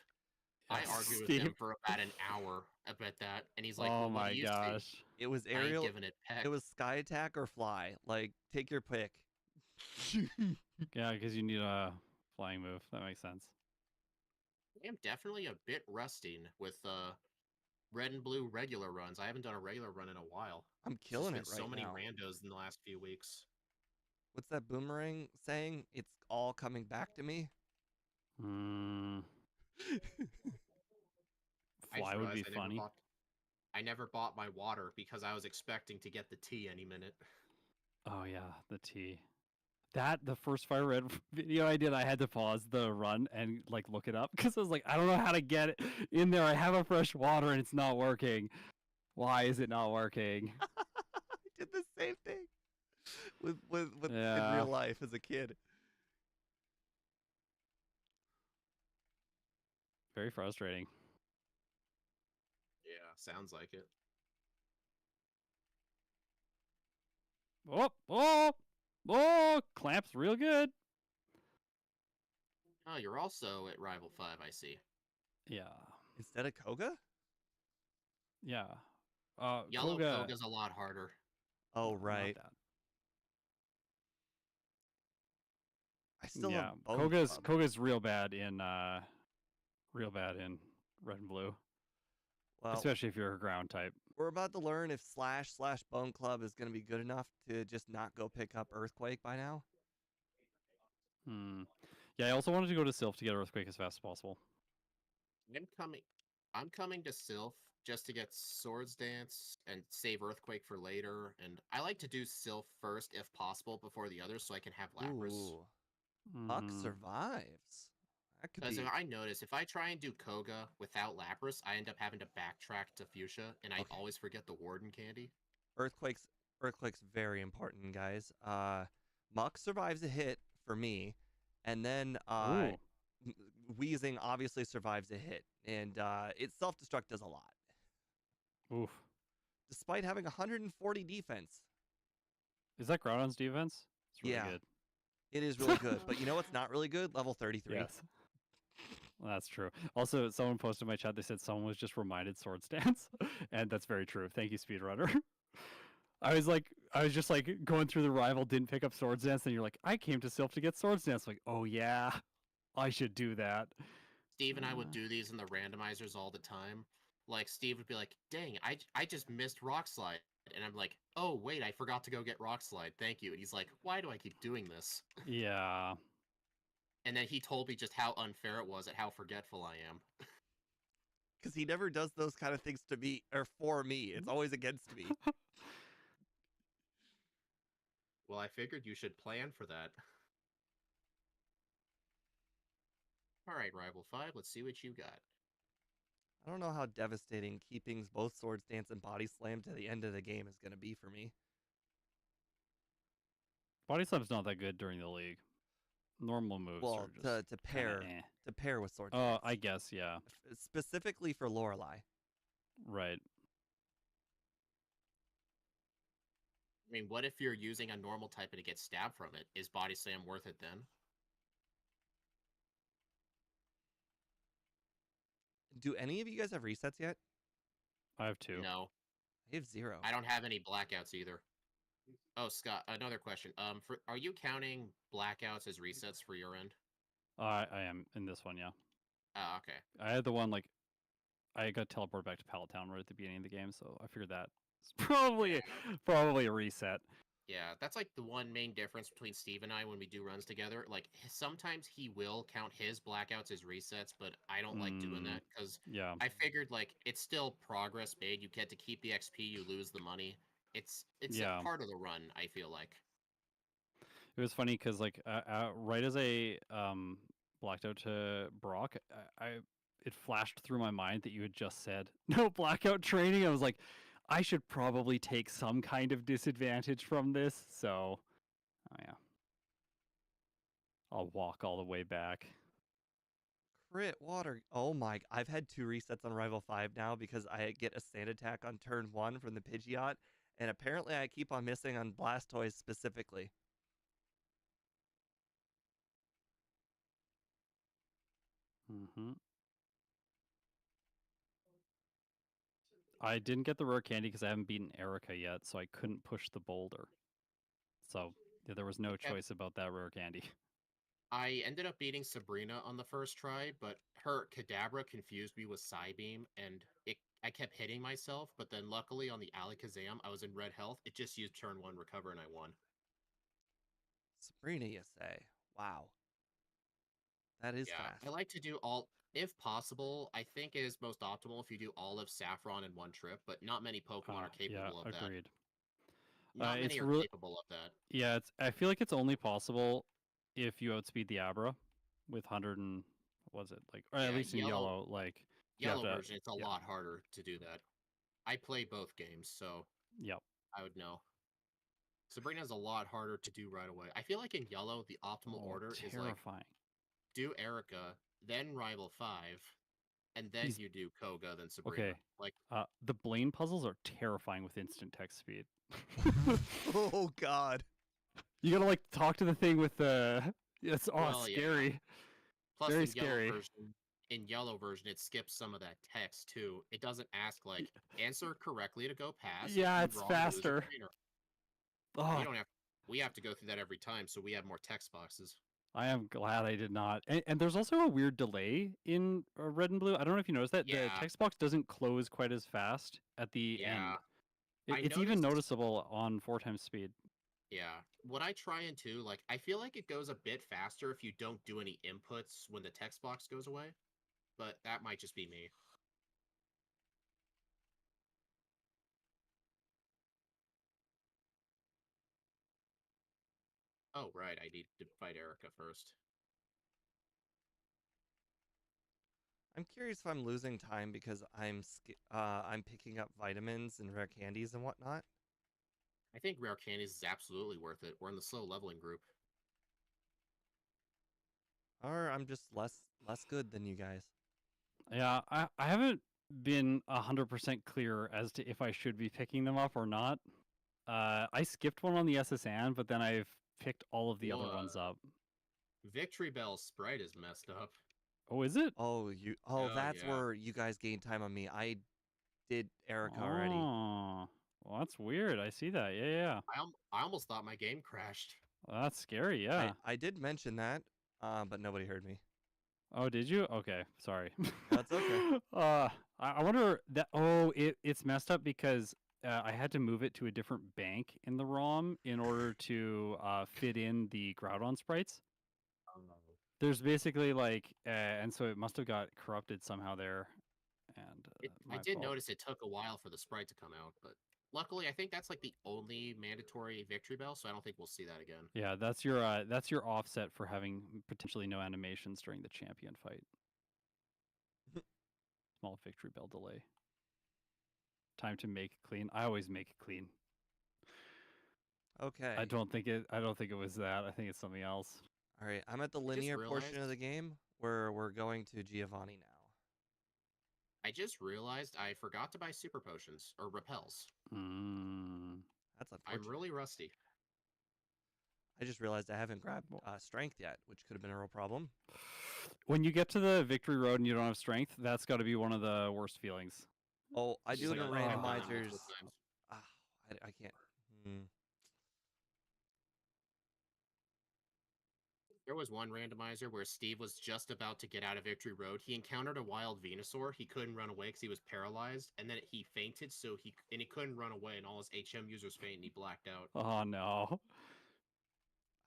I Ask argued with Steve. him for about an hour about that, and he's like, Oh "Well, what my do you gosh. see?" It was I ain't aerial. giving it back. It was sky attack or fly. Like, take your pick. Yeah, because you need a flying move. That makes sense. I am definitely a bit rusting with red and blue regular runs. I haven't done a regular run in a while. I'm There's killing been it so right many now. randos in the last few weeks. What's that boomerang saying? It's all coming back to me. I just Fly would be realized funny. I never bought my water because I was expecting to get the tea any minute. Oh yeah, the T. The first Fire Red video I did, I had to pause the run and like look it up because I was like, I don't know how to get it in there. I have a fresh water and it's not working. Why is it not working? I did the same thing with in Yeah, real life as a kid. very frustrating. Yeah, sounds like it. Oh, clamps real good. Oh, you're also at Rival 5, I see. Yeah, Instead of Koga? yeah. Yellow Koga. Koga's a lot harder. Oh, No, right. not that. I still Yeah, have Bone Club. Koga's real bad in red and blue, Well, especially if you're a ground type. we're about to learn if //Bone Club is going to be good enough to just not go pick up Earthquake by now. Yeah, I also wanted to go to Sylph to get Earthquake as fast as possible. I'm coming to Sylph just to get Swords Dance and save Earthquake for later. And I like to do Sylph first if possible before the others so I can have Lapras. Ooh. Buck Mhm. survives. That could Because be. I notice if I try and do Koga without Lapras, I end up having to backtrack to Fuchsia, and I Okay. always forget the Warden candy. Earthquake's very important, guys. Muck survives a hit for me, and then Ooh. Wheezing obviously survives a hit, and its self-destruct does a lot. Oof. Despite having 140 defense. Is that Groudon's defense? It's really Yeah. good. It is really good, but you know what's not really good? Level 33. Yes. Well, that's true. Also, someone posted in my chat, they said someone was just reminded Swords Dance, and that's very true. Thank you, Speedrunner. I was just like going through the rival, didn't pick up Swords Dance, and you're like, I came to Sylph to get Swords Dance. Like, oh yeah, I should do that. Steve and I would do these in the randomizers all the time. Like, Steve would be like, dang, I just missed Rock Slide. And I'm like, oh, wait, I forgot to go get Rock Slide. Thank you. And he's like, why do I keep doing this? Yeah. And then he told me just how unfair it was at how forgetful I am. Because he never does those kind of things to me, or for me. It's always against me. Well, I figured you should plan for that. All right, Rival 5, let's see what you got. I don't know how devastating keeping both Swords Dance and Body Slam to the end of the game is going to be for me. Body Slam's not that good during the league. Normal moves are Well, just to kinda pair eh. to pair with sword Oh, dance. I guess, yeah. Specifically for Lorelei. Right. I mean, what if you're using a normal type and it gets stabbed from it? Is Body Slam worth it then? Do any of you guys have resets yet? I have 2. No, I have 0. I don't have any blackouts either. Oh, Scott, another question. Are you counting blackouts as resets for your end? I am in this one, yeah. Oh, okay. I had the one like I got teleported back to Pallet Town right at the beginning of the game, so I figured that it's probably a reset. Yeah, that's like the one main difference between Steve and I when we do runs together. Like sometimes he will count his blackouts as resets, but I don't like doing that because Yeah. I figured like it's still progress made. You get to keep the XP, you lose the money. It's Yeah. a part of the run. I feel like. It was funny because like right as I blacked out to Brock, it flashed through my mind that you had just said no blackout training. I was like, I should probably take some kind of disadvantage from this. So, oh yeah, I'll walk all the way back. Crit water. Oh my! I've had 2 resets on Rival 5 now because I get a sand attack on turn 1 from the Pidgeot, and apparently I keep on missing on Blastoise specifically. Mm-hmm. I didn't get the rare candy because I haven't beaten Erica yet, so I couldn't push the boulder. So yeah, there was no choice about that rare candy. I ended up beating Sabrina on the first try, but her Kadabra confused me with Psybeam, and I kept hitting myself, but then luckily on the Alakazam, I was in red health. It just used turn 1 recover, and I won. Sabrina, you say? Wow. That is Yeah, fast. I like to do all, if possible, I think it is most optimal if you do all of Saffron in one trip, but not many Pokemon are capable of that. Agreed. Not many It's are really capable of that. yeah. I feel like it's only possible if you outspeed the Abra with 100 and was it like or at Yeah, least in yellow like you have yellow to version, it's a lot harder to do that. I play both games, so Yep. I would know. Sabrina's a lot harder to do right away. I feel like in yellow, the optimal order is like terrifying. do Erica, then Rival 5, and then you do Koga, then Sabrina. Okay. Like the Blaine puzzles are terrifying with instant text speed. Oh god. You gotta like talk to the thing with the it's scary. Yeah. Plus Very in scary. yellow version, it skips some of that text too. It doesn't ask like answer correctly to go past. Yeah, if it's faster. We don't have. We have to go through that every time, so we have more text boxes. I am glad I did not. And there's also a weird delay in red and blue. I don't know if you noticed that Yeah. the text box doesn't close quite as fast at the end. It's even noticeable on 4 times speed. Yeah. What I try and do, like, I feel like it goes a bit faster if you don't do any inputs when the text box goes away, but that might just be me. Oh, right. I need to fight Erica first. I'm curious if I'm losing time because I'm picking up vitamins and rare candies and whatnot. I think rare candies is absolutely worth it. We're in the slow leveling group. Or I'm just less good than you guys. Yeah, I haven't been 100% clear as to if I should be picking them up or not. I skipped one on the SSN, but then I've picked all of the other ones up. Victory Bell sprite is messed up. Oh, is it? Oh, that's where you guys gained time on me. I did Erica already. Oh, well, that's weird. I see that. Yeah. I almost thought my game crashed. Well, that's scary. Yeah. I did mention that, but nobody heard me. Oh, did you? Okay, sorry. That's okay. I wonder that. Oh, it's messed up because I had to move it to a different bank in the ROM in order to fit in the Groudon sprites. There's basically like, and so it must have got corrupted somehow there. And I did notice it took a while for the sprite to come out, but luckily I think that's like the only mandatory Victory Bell, so I don't think we'll see that again. Yeah, that's your offset for having potentially no animations during the champion fight. Small Victory Bell delay. Time to make it clean. I always make it clean. Okay. I don't think it was that. I think it's something else. All right. I'm at the I just linear portion of realized the game where we're going to Giovanni now. I forgot to buy super potions or repels. That's I'm unfortunate. really rusty. I just realized I haven't grabbed strength yet, which could have been a real problem. When you get to the victory road and you don't have strength, that's got to be one of the worst feelings. Oh, I It's do just the like, I've done that randomizers. multiple times. I can't. There was one randomizer where Steve was just about to get out of Victory Road. He encountered a wild Venusaur. He couldn't run away because he was paralyzed, and then he fainted, so he couldn't run away, and all his HM users faint, and he blacked out. Oh no!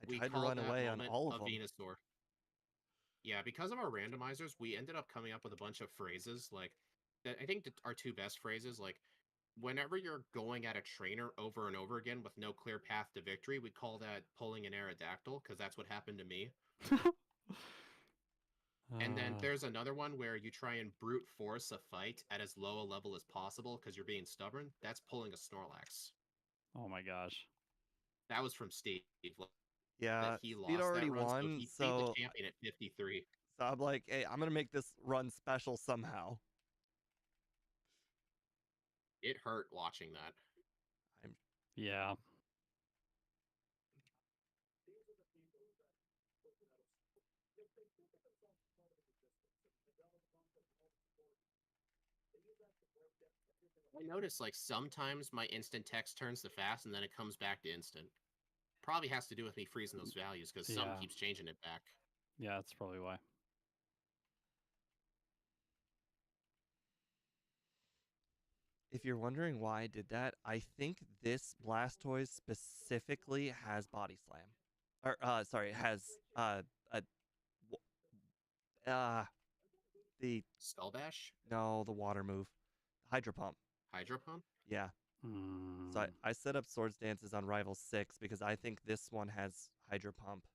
I We tried to called run that away on moment all a of them. Venusaur. Yeah, because of our randomizers, we ended up coming up with a bunch of phrases. Like, I think our two best phrases, like, whenever you're going at a trainer over and over again with no clear path to victory, we call that pulling an Aerodactyl, because that's what happened to me. And then there's another one where you try and brute force a fight at as low a level as possible because you're being stubborn. That's pulling a Snorlax. Oh my gosh! That was from Steve. Yeah, That he Speed lost already that run, so won, he beat the so champion at 53. I'm like, hey, I'm gonna make this run special somehow. It hurt watching that. Yeah. I noticed, like, sometimes my instant text turns to fast and then it comes back to instant. Probably has to do with me freezing those values because something Yeah. keeps changing it back. Yeah, that's probably why. If you're wondering why I did that, I think this Blastoise specifically has Body Slam. Or, sorry, has, the... Skull Bash? No, the water move. Hydro Pump. Hydro Pump? Yeah. So I set up Swords Dances on Rival 6 because I think this one has Hydro Pump.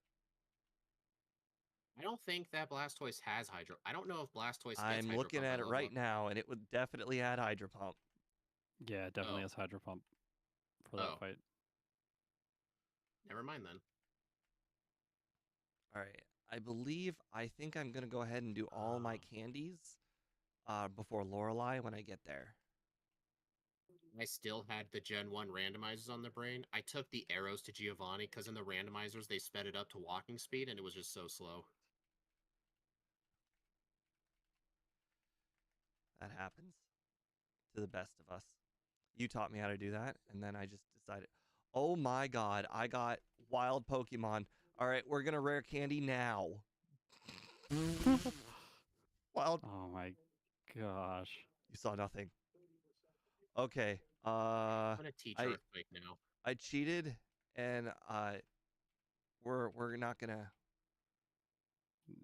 I don't think that Blastoise has Hydro. I don't know if Blastoise gets Hydro I'm Pump looking by at it level right up. now, and it would definitely add Hydro Pump. Yeah, it definitely has Hydro Pump for that fight. Never mind then. All right. I think I'm going to go ahead and do all my candies before Lorelei when I get there. I still had the Gen 1 randomizers on the brain. I took the arrows to Giovanni because in the randomizers they sped it up to walking speed and it was just so slow. That happens to the best of us. You taught me how to do that, and then I just decided, oh my god, I got wild Pokemon. All right, we're going to rare candy now. Wild. Oh my gosh. You saw nothing. Okay. I'm gonna teach Earthquake now. I cheated, and we're not gonna.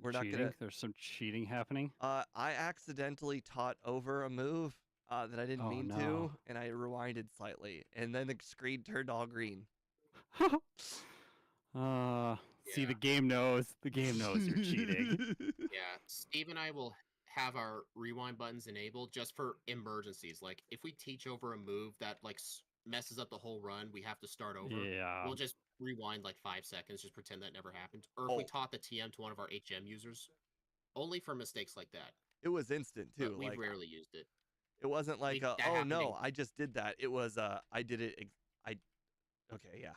We're cheating? not gonna. There's some cheating happening. I accidentally taught over a move that I didn't mean to, and I rewinded slightly, and then the screen turned all green. See, the game knows. The game knows you're cheating. Yeah, Steve and I will have our rewind buttons enabled just for emergencies. Like, if we teach over a move that, like, messes up the whole run, we have to start over. Yeah. We'll just rewind, like, 5 seconds, just pretend that never happened. Or if we taught the TM to one of our HM users, only for mistakes like that. It was instant, too. But we've rarely used it. It wasn't like, oh, no, I just did that. It was, I did it, okay, yeah.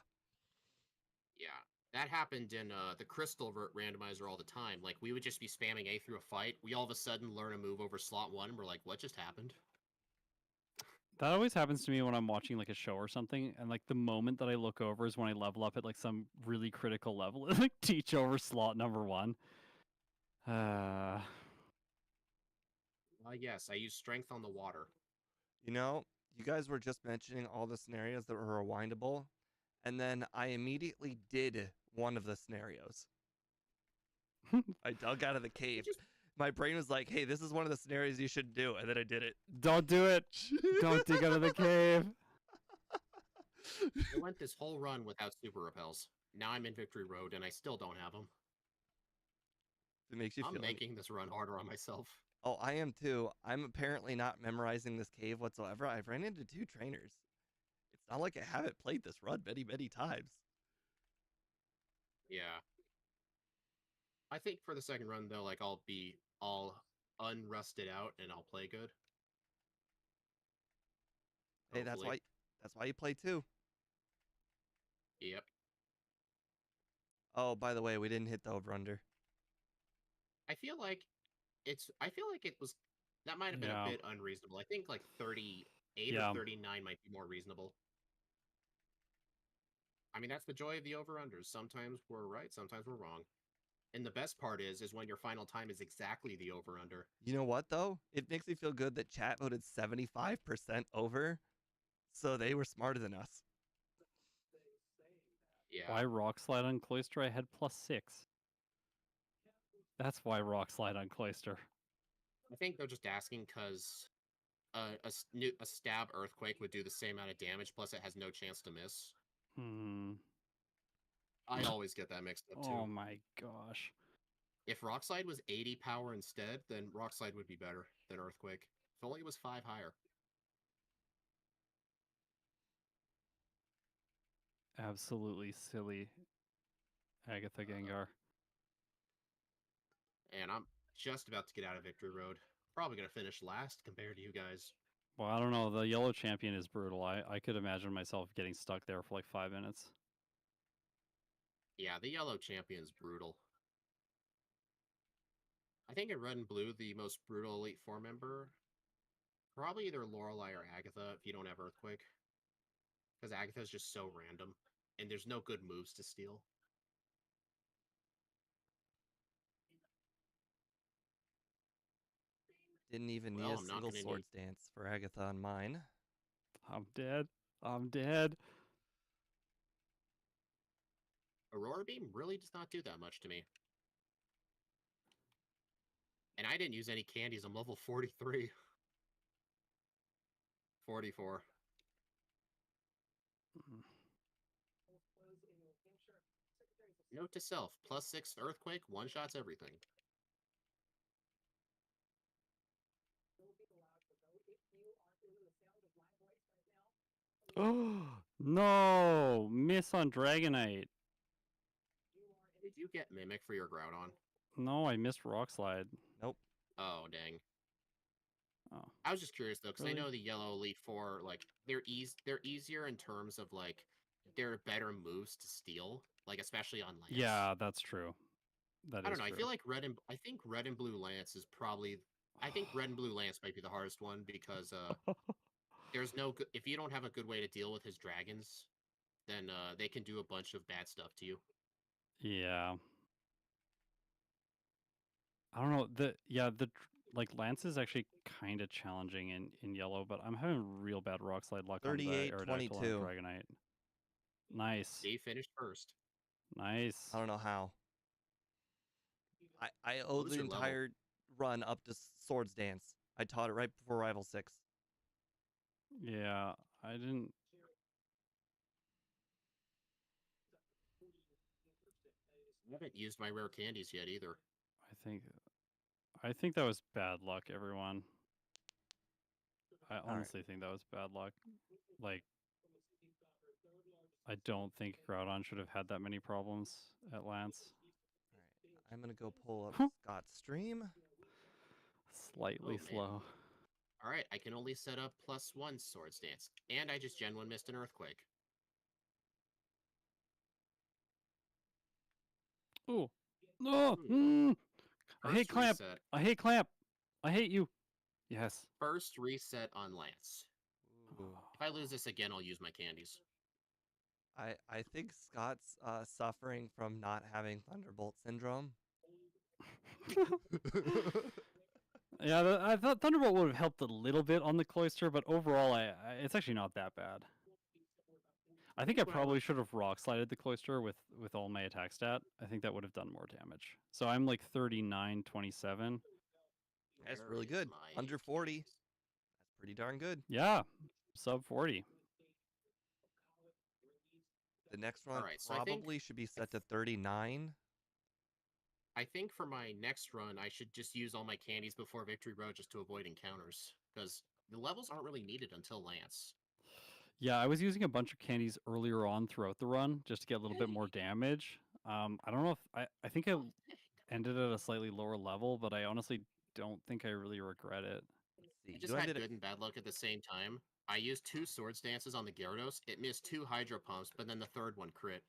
Yeah. That happened in the Crystal randomizer all the time. Like, we would just be spamming A through a fight. We all of a sudden learn a move over slot 1. We're like, what just happened? That always happens to me when I'm watching, like, a show or something. And, like, the moment that I look over is when I level up at, like, some really critical level. Like, teach over slot number 1. Yes, I use Strength on the water. You know, you guys were just mentioning all the scenarios that were rewindable. And then I immediately did one of the scenarios. I dug out of the cave. My brain was like, hey, this is one of the scenarios you should do. And then I did it. Don't do it. Don't dig out of the cave. I went this whole run without super repels. Now I'm in Victory Road and I still don't have them. It makes you I'm feel making this run harder on myself. Oh, I am too. I'm apparently not memorizing this cave whatsoever. I've ran into 2 trainers. not like I haven't played this run many, many times. Yeah. I think for the second run though, like I'll be all unrusted out and I'll play good. Hey, Hopefully. that's why you play 2. Yep. Oh, by the way, we didn't hit the over-under. I feel like it was that might have been a Yeah. bit unreasonable. I think like 38 Yeah. or 39 might be more reasonable. I mean, that's the joy of the over-unders. Sometimes we're right, sometimes we're wrong. And the best part is when your final time is exactly the over-under. You know what, though? It makes me feel good that chat voted 75% over, so they were smarter than us. Yeah. Why Rock Slide on Cloister? I had +6. That's why Rock Slide on Cloister. I think they're just asking because a stab Earthquake would do the same amount of damage, plus it has no chance to miss. I always get that mixed up too. Oh my gosh. If Rockslide was 80 power instead, then Rockslide would be better than Earthquake. If only it was 5 higher. Absolutely silly Agatha Gengar. And I'm just about to get out of Victory Road. Probably going to finish last compared to you guys. Well, I don't know. The yellow champion is brutal. I could imagine myself getting stuck there for like 5 minutes. Yeah, the yellow champion's brutal. I think in red and blue, the most brutal Elite Four member, probably either Lorelei or Agatha if you don't have Earthquake. Because Agatha's just so random, and there's no good moves to steal. Didn't even need a single Swords Dance for Agatha on mine. I'm dead. I'm dead. Aurora Beam really does not do that much to me. And I didn't use any candies. I'm level 43. 44. Note to self, +6 Earthquake, one-shots everything. Oh no! Miss on Dragonite. Did you get Mimic for your Groudon? No, I missed Rock Slide. Nope. Oh, dang. Oh. I was just curious though, because Really? I know the yellow Elite Four, like they're easier in terms of like there are better moves to steal, like especially on Lance. Yeah, that's true. I don't know. I feel like I think red and blue Lance is probably. I think red and blue Lance might be the hardest one because there's no if you don't have a good way to deal with his dragons, then they can do a bunch of bad stuff to you. Yeah. I don't know. Like Lance is actually kind of challenging in yellow, but I'm having real bad Rock Slide luck on the Aerodactyl and Dragonite. Nice. They finished first. Nice. I don't know how. I owe the entire run up to Swords Dance. I taught it right before Rival 6. Yeah, I didn't. I haven't used my rare candies yet either. I think that was bad luck, everyone. I honestly think that was bad luck. Like, I don't think Groudon should have had that many problems at Lance. Alright, I'm gonna go pull up Scott's stream. Slightly slow. Alright, I can only set up +1 Swords Dance. And I just Gen 1 missed an Earthquake. Ooh. No! I hate Clamp! Reset. I hate Clamp! I hate you! Yes. First reset on Lance. Ooh. If I lose this again, I'll use my candies. I think Scott's suffering from not having Thunderbolt syndrome. Yeah, I thought Thunderbolt would have helped a little bit on the Cloister, but overall, it's actually not that bad. I think I probably should have Rock Slided the Cloister with all my attack stat. I think that would have done more damage. So I'm like 39-27. That's really good. Under 40. That's pretty darn good. Yeah, sub 40. The next one probably should be set to 39. I think for my next run, I should just use all my candies before Victory Road just to avoid encounters. Because the levels aren't really needed until Lance. Yeah, I was using a bunch of candies earlier on throughout the run just to get a little bit more Hey. damage. I don't know if I think I Oh, dang. ended at a slightly lower level, but I honestly don't think I really regret it. Let's see. I You just had ended at good and bad luck at the same time. I used 2 Swords Dances on the Gyarados. It missed 2 Hydro Pumps, but then the third one crit.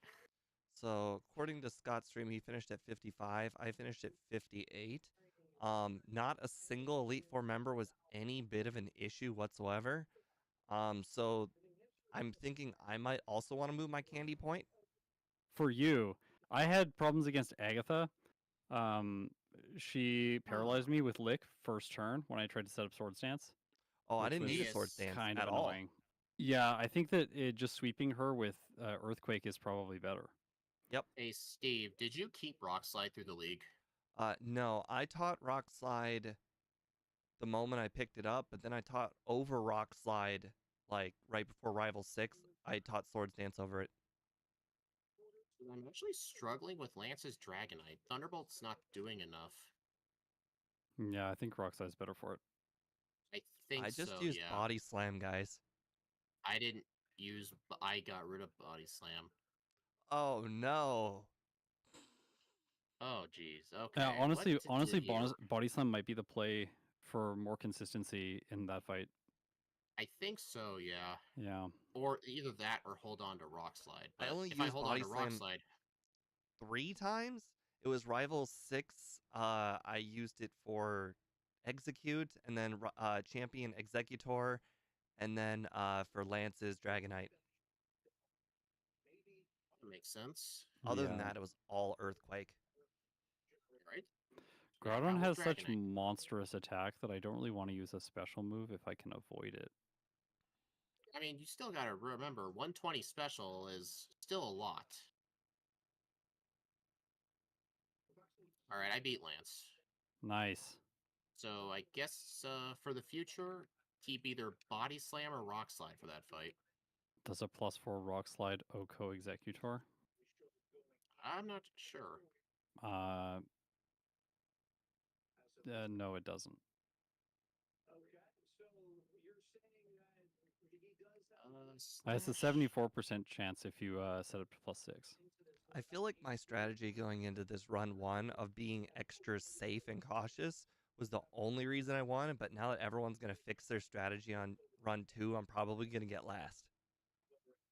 So according to Scott's stream, he finished at 55. I finished at 58. Not a single Elite Four member was any bit of an issue whatsoever. So I'm thinking I might also want to move my candy point. For you, I had problems against Agatha. Um, she Ah, paralyzed me with Lick first turn when I tried to set up Sword Stance, Oh, I which didn't was need a sword yes. stance kind of at all. annoying. Yeah, I think that just sweeping her with Earthquake is probably better. Yep. Hey, Steve, did you keep Rock Slide through the league? No, I taught Rock Slide the moment I picked it up, but then I taught over Rock Slide like right before Rival 6. I taught Swords Dance over it. I'm actually struggling with Lance's Dragonite. Thunderbolt's not doing enough. Yeah, I think Rockslide is better for it. I think I just so, used yeah. Body Slam, guys. I didn't use. I got rid of Body Slam. Oh no. Oh, geez. Yeah, Okay, what honestly, to do here? Body Slam might be the play for more consistency in that fight. I think so, yeah. Yeah. Or either that or hold on to Rock Slide. I But only if I used hold on Body to Rock Slam Slide, 3 times. It was Rival 6. I used it for Execute, and then Champion Executor, and then for Lance's Dragonite. that makes sense. Other than Yeah. that, it was all Earthquake. Right? Now, how Groudon about has such Dragonite? monstrous attack that I don't really want to use a special move if I can avoid it. I mean, you still gotta remember, 120 special is still a lot. Alright, I beat Lance. Nice. So I guess for the future, keep either Body Slam or Rock Slide for that fight. Does a +4 Rock Slide Oko Executor? I'm not sure. Uh, no, it doesn't. It's a Slash. 74% chance if you set it to +6. I feel like my strategy going into this run 1 of being extra safe and cautious was the only reason I won, but now that everyone's going to fix their strategy on run 2, I'm probably going to get last.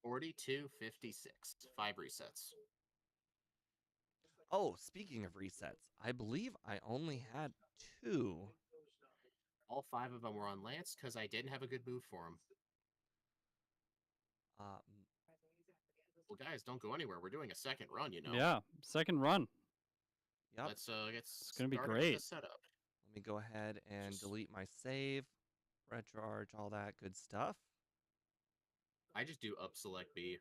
42-56. 5 resets. Oh, speaking of resets, I believe I only had 2. All 5 of them were on Lance because I didn't have a good move for him. Um, Well, guys, don't go anywhere. We're doing a second run, you know. Yeah, second run. yep. Let's get It's gonna be started with great. the setup. Let me go ahead and Just- delete my save, recharge, all that good stuff. I just do up select B.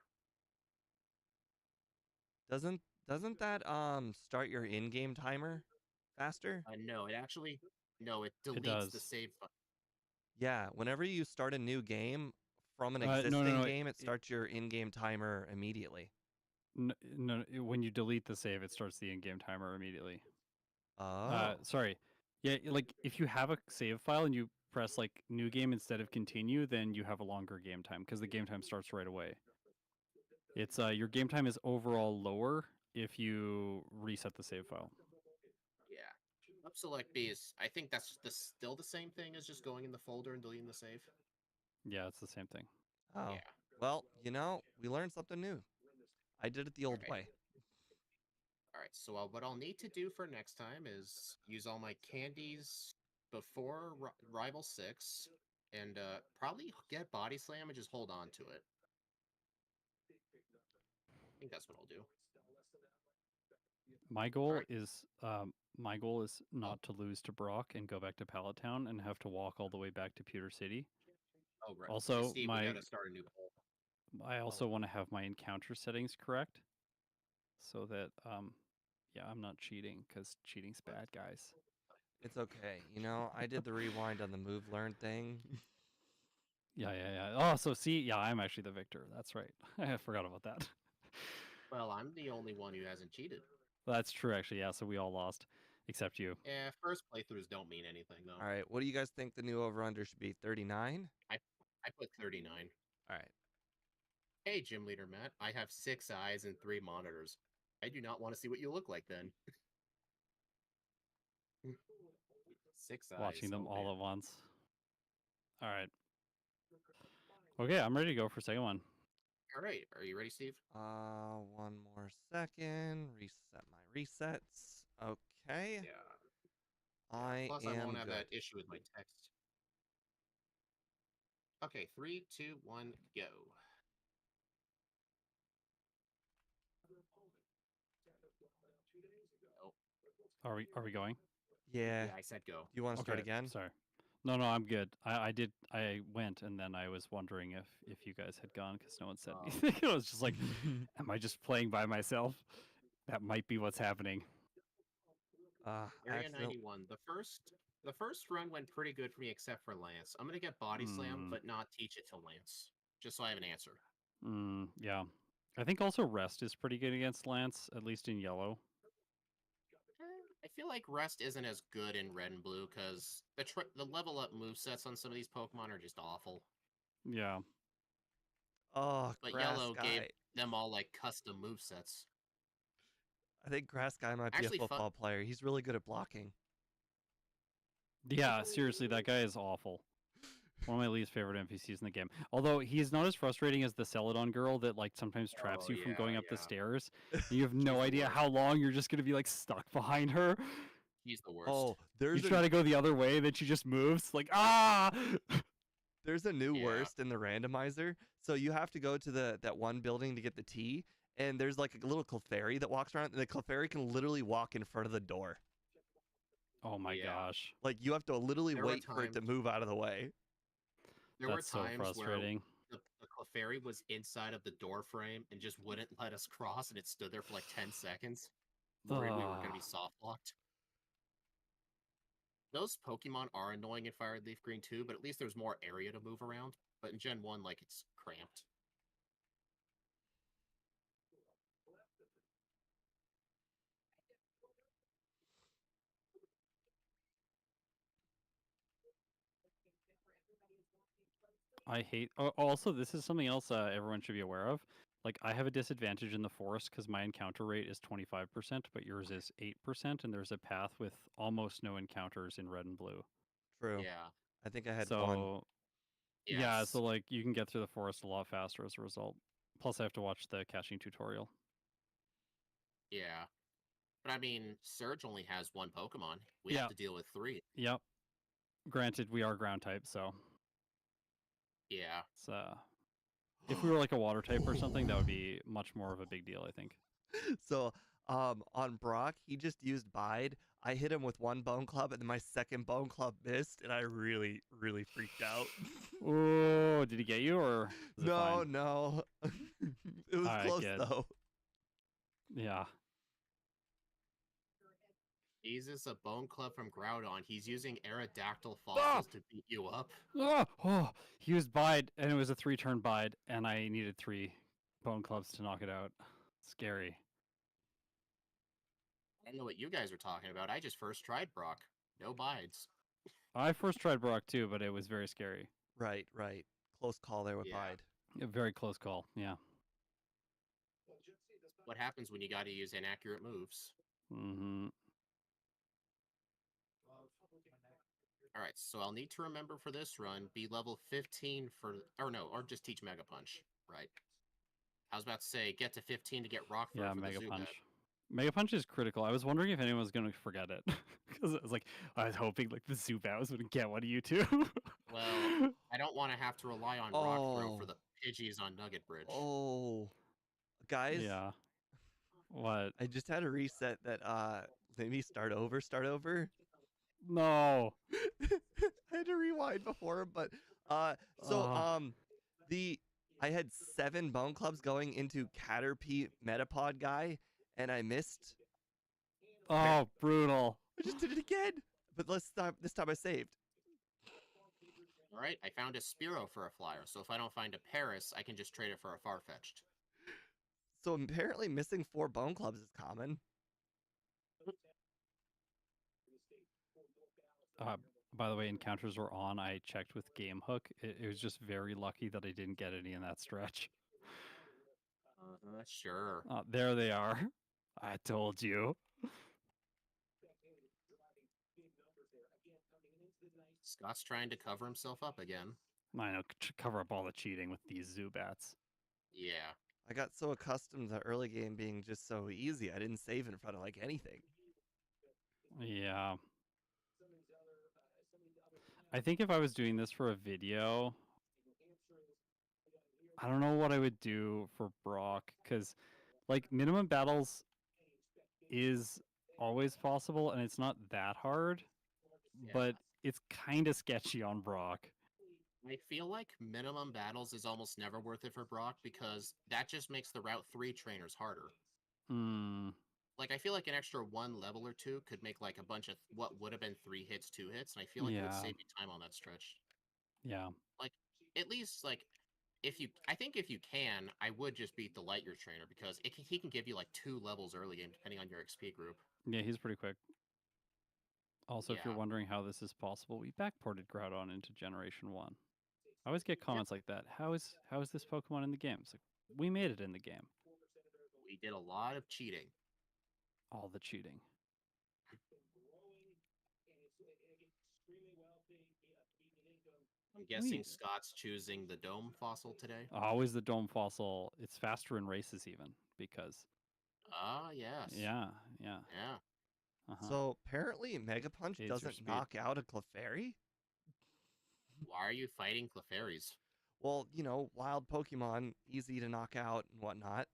Doesn't that start your in-game timer faster? No, it actually it It deletes the does. save file. Yeah, whenever you start a new game from an No, existing no. game, it starts your in-game timer immediately. No, when you delete the save, it starts the in-game timer immediately. Oh. Sorry. Yeah, like if you have a save file and you press like new game instead of continue, then you have a longer game time because the game time starts right away. It's your game time is overall lower if you reset the save file. Yeah. Up select B is, I think that's still the same thing as just going in the folder and deleting the save. Yeah, it's the same thing. Oh. Yeah. Well, we learned something new. I did it the old way. Alright, so what I'll need to do for next time is use all my candies before Rival 6 and probably get Body Slam and just hold on to it. I think that's what I'll do. My goal Alright. is not to lose to Brock and go back to Pallet Town and have to walk all the way back to Pewter City. Oh, right. Also, Steve, we gotta start a new poll. I also want to have my encounter settings correct, so that yeah, I'm not cheating because cheating's bad, guys. It's okay. I did the rewind on the move learn thing. Yeah. Oh, so see, yeah, I'm actually the victor. That's right. I forgot about that. Well, I'm the only one who hasn't cheated. That's true, actually. Yeah, so we all lost, except you. Yeah, first playthroughs don't mean anything, though. All right, what do you guys think the new over-under should be? 39? I put 39. All right. Hey, Gym Leader Matt, I have 6 eyes and 3 monitors. I do not want to see what you look like then. 6 eyes. Watching them oh, all man. at once. All right. Okay, I'm ready to go for second one. All right, are you ready, Steve? One more second. Reset my resets. Okay. Yeah. I Plus, I am won't have good. that issue with my text. Okay, 3, 2, 1, go. Oh, Are we going? Yeah. yeah, I said go. Do you want to start Okay, again? sorry. No, I'm good. I went and then I was wondering if you guys had gone because no one said Oh. anything. I was just like, am I just playing by myself? That might be what's happening. Area Accident. 91. The first run went pretty good for me except for Lance. I'm gonna get body slam, but not teach it to Lance. Just so I have an answer. Yeah. I think also rest is pretty good against Lance, at least in yellow. I feel like rest isn't as good in red and blue because the level up movesets on some of these Pokemon are just awful. Yeah. Oh, But Grass yellow gave Guy. them all like custom movesets. I think Grass Guy might be a Actually, football player. He's really good at blocking. Yeah, seriously, that guy is awful. One of my least favorite NPCs in the game. Although he's not as frustrating as the Celadon girl that like sometimes traps you from going up the stairs. And you have no idea how long you're just gonna be like stuck behind her. He's the worst. Oh, You try to go the other way, then she just moves. Like there's a new worst in the randomizer. So you have to go to that one building to get the tea, and there's like a little Clefairy that walks around, and the Clefairy can literally walk in front of the door. Oh my gosh. Like you have to literally wait for it to move out of the way. There That's were times so frustrating. where the Clefairy was inside of the door frame and just wouldn't let us cross, and it stood there for like 10 seconds. Worried we were going to be soft locked. Those Pokemon are annoying in Fire Leaf Green too, but at least there's more area to move around. But in Gen 1, like, it's cramped. I hate. Also, this is something else everyone should be aware of. Like, I have a disadvantage in the forest because my encounter rate is 25%, but yours is 8%, and there's a path with almost no encounters in red and blue. True. Yeah. I think I had one. Yeah, so like you can get through the forest a lot faster as a result. Plus, I have to watch the catching tutorial. Yeah. But I mean, Surge only has one Pokemon. We have to deal with 3. Yep. Granted, we are ground type, so. Yeah. So, if we were like a water type or something, that would be much more of a big deal, I think. So, on Brock, he just used Bide. I hit him with one Bone Club, and then my second Bone Club missed, and I really, really freaked out. Oh, did he get you, or was it fine? No. It was close, though. Yeah. He uses a Bone Club from Groudon. He's using Aerodactyl fossils to beat you up. Oh, he used Bide, and it was a 3-turn Bide, and I needed 3 Bone Clubs to knock it out. Scary. I don't know what you guys are talking about. I just first tried Brock. No Bides. I first tried Brock too, but it was very scary. Right. Close call there with Bide. A very close call, yeah. What happens when you got to use inaccurate moves? Mm-hmm. All right, so I'll need to remember for this run, be level 15 for, or just teach Mega Punch, right? I was about to say, get to 15 to get Rock Throw for Mega the Punch. Zubat. Mega Punch is critical. I was wondering if anyone was going to forget it. Because I was like, I was hoping like the Zubats would get one of you two. Well, I don't want to have to rely on Rock Throw for the Pidgeys on Nugget Bridge. Oh. Guys. Yeah. What? I just had a reset that made me start over. No. I had to rewind before, but I had 7 Bone Clubs going into Caterpie Metapod guy, and I missed. Oh, brutal. I just did it again, but this time I saved. All right, I found a Spearow for a flyer, so if I don't find a Paris, I can just trade it for a Farfetch'd. So apparently missing 4 Bone Clubs is common. By the way, encounters were on. I checked with Game Hook. It was just very lucky that I didn't get any in that stretch. Sure. There they are. I told you. Scott's trying to cover himself up again. I know, cover up all the cheating with these Zubats. Yeah. I got so accustomed to early game being just so easy. I didn't save in front of like anything. Yeah. I think if I was doing this for a video, I don't know what I would do for Brock, because like minimum battles is always possible and it's not that hard, Yeah. but it's kind of sketchy on Brock. I feel like minimum battles is almost never worth it for Brock because that just makes the Route 3 trainers harder. Hmm. Like, I feel like an extra 1 level or 2 could make, like, a bunch of what would have been 3 hits, 2 hits, and I feel like it would Yeah. save you time on that stretch. Yeah. Like, at least, like, I think if you can, I would just beat the Light Year trainer because he can give you, like, 2 levels early game depending on your XP group. Yeah, he's pretty quick. Also, if you're Yeah. wondering how this is possible, we backported Groudon into Generation 1. I always get comments like that. How is this Pokemon in the game? It's like, we made it in the game. We did a lot of cheating. All the cheating. I'm guessing Scott's choosing the Dome Fossil today. Always the Dome Fossil. It's faster in races even, because... Yes. Yeah. Yeah. So apparently Mega Punch Aids your doesn't speed. knock out a Clefairy? Why are you fighting Clefairies? Well, you know, wild Pokemon, easy to knock out and whatnot.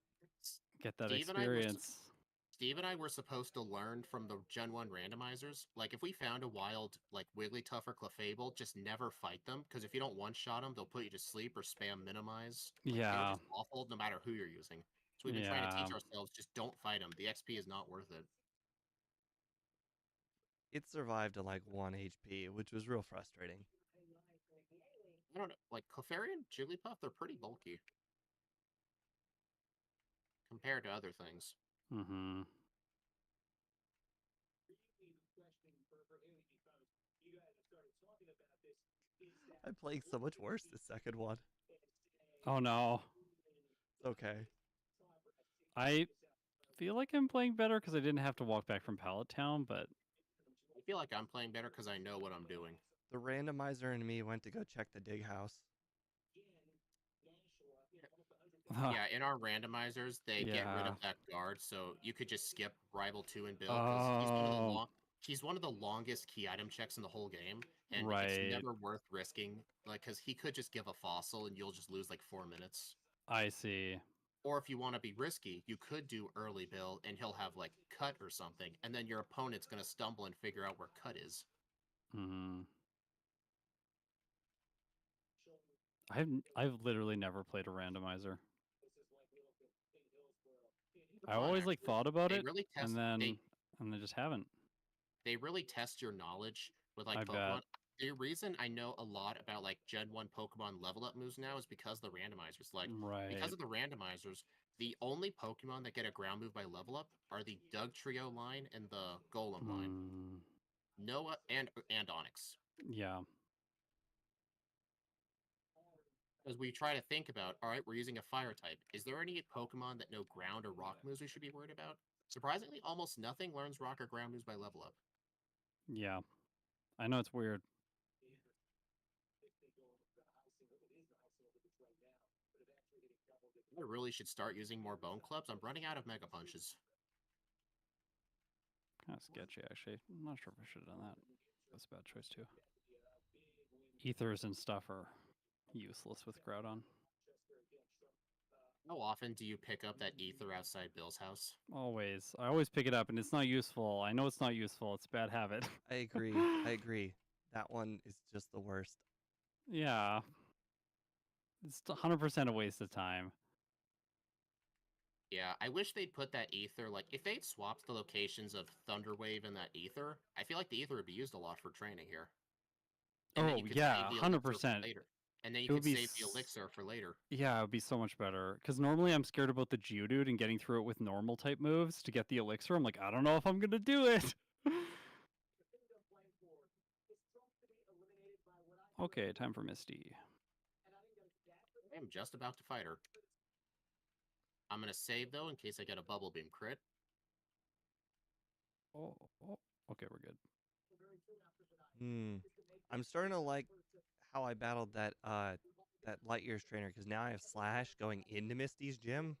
Get that Steve experience. Steve and I were supposed to learn from the Gen 1 randomizers. Like, if we found a wild, like, Wigglytuff or Clefable, just never fight them, because if you don't one-shot them, they'll put you to sleep or spam minimize. Like, they were Yeah. just awful no matter who you're using. So we've been trying to teach ourselves, just don't fight them. The XP is not worth it. It survived to like 1 HP, which was real frustrating. I don't know. Like, Clefairy and Jigglypuff, they're pretty bulky. Compared to other things. Mm-hmm. I'm playing so much worse the second one. Oh no. It's okay. I feel like I'm playing better because I didn't have to walk back from Pallet Town, but... I feel like I'm playing better because I know what I'm doing. The randomizer and me went to go check the dig house. Yeah, in our randomizers, they get rid of that guard, so you could just skip Rival 2 and Bill, because he's one of the longest key item checks in the whole game, and it's never worth risking, like, because he could just give a fossil and you'll just lose like 4 minutes. I see. Or if you want to be risky, you could do early Bill, and he'll have like Cut or something, and then your opponent's going to stumble and figure out where Cut is. Mm-hmm. I've literally never played a randomizer. I always like thought about it, and then just haven't. They really test your knowledge with like Pokemon. Bet. The reason I know a lot about like Gen 1 Pokemon level up moves now is because of the randomizers. Like, because of the randomizers, the only Pokemon that get a ground move by level up are the Doug Trio line and the Golem line. Noah and Onix. Yeah. As we try to think about, all right, we're using a fire type. Is there any Pokemon that know ground or rock moves we should be worried about? Surprisingly, almost nothing learns rock or ground moves by level up. Yeah. I know it's weird. I really should start using more Bone Clubs. I'm running out of Mega Punches. Kind of sketchy, actually. I'm not sure if I should have done that. That's a bad choice, too. Ethers and stuff are useless with Groudon. How often do you pick up that ether outside Bill's house? Always. I always pick it up, and it's not useful. I know it's not useful. It's a bad habit. I agree. I agree. That one is just the worst. Yeah. It's 100% a waste of time. Yeah, I wish they'd put that ether, like, if they'd swapped the locations of Thunderwave and that ether, I feel like the ether would be used a lot for training here. And yeah, 100%. And then you could save the elixir for later. Yeah, it would be so much better. Because normally I'm scared about the Geodude and getting through it with normal type moves to get the elixir. I'm like, I don't know if I'm going to do it. Okay, time for Misty. I am just about to fight her. I'm gonna save though in case I get a bubble beam crit. Oh, okay, we're good. I'm starting to like how I battled that Light Years trainer because now I have Slash going into Misty's gym.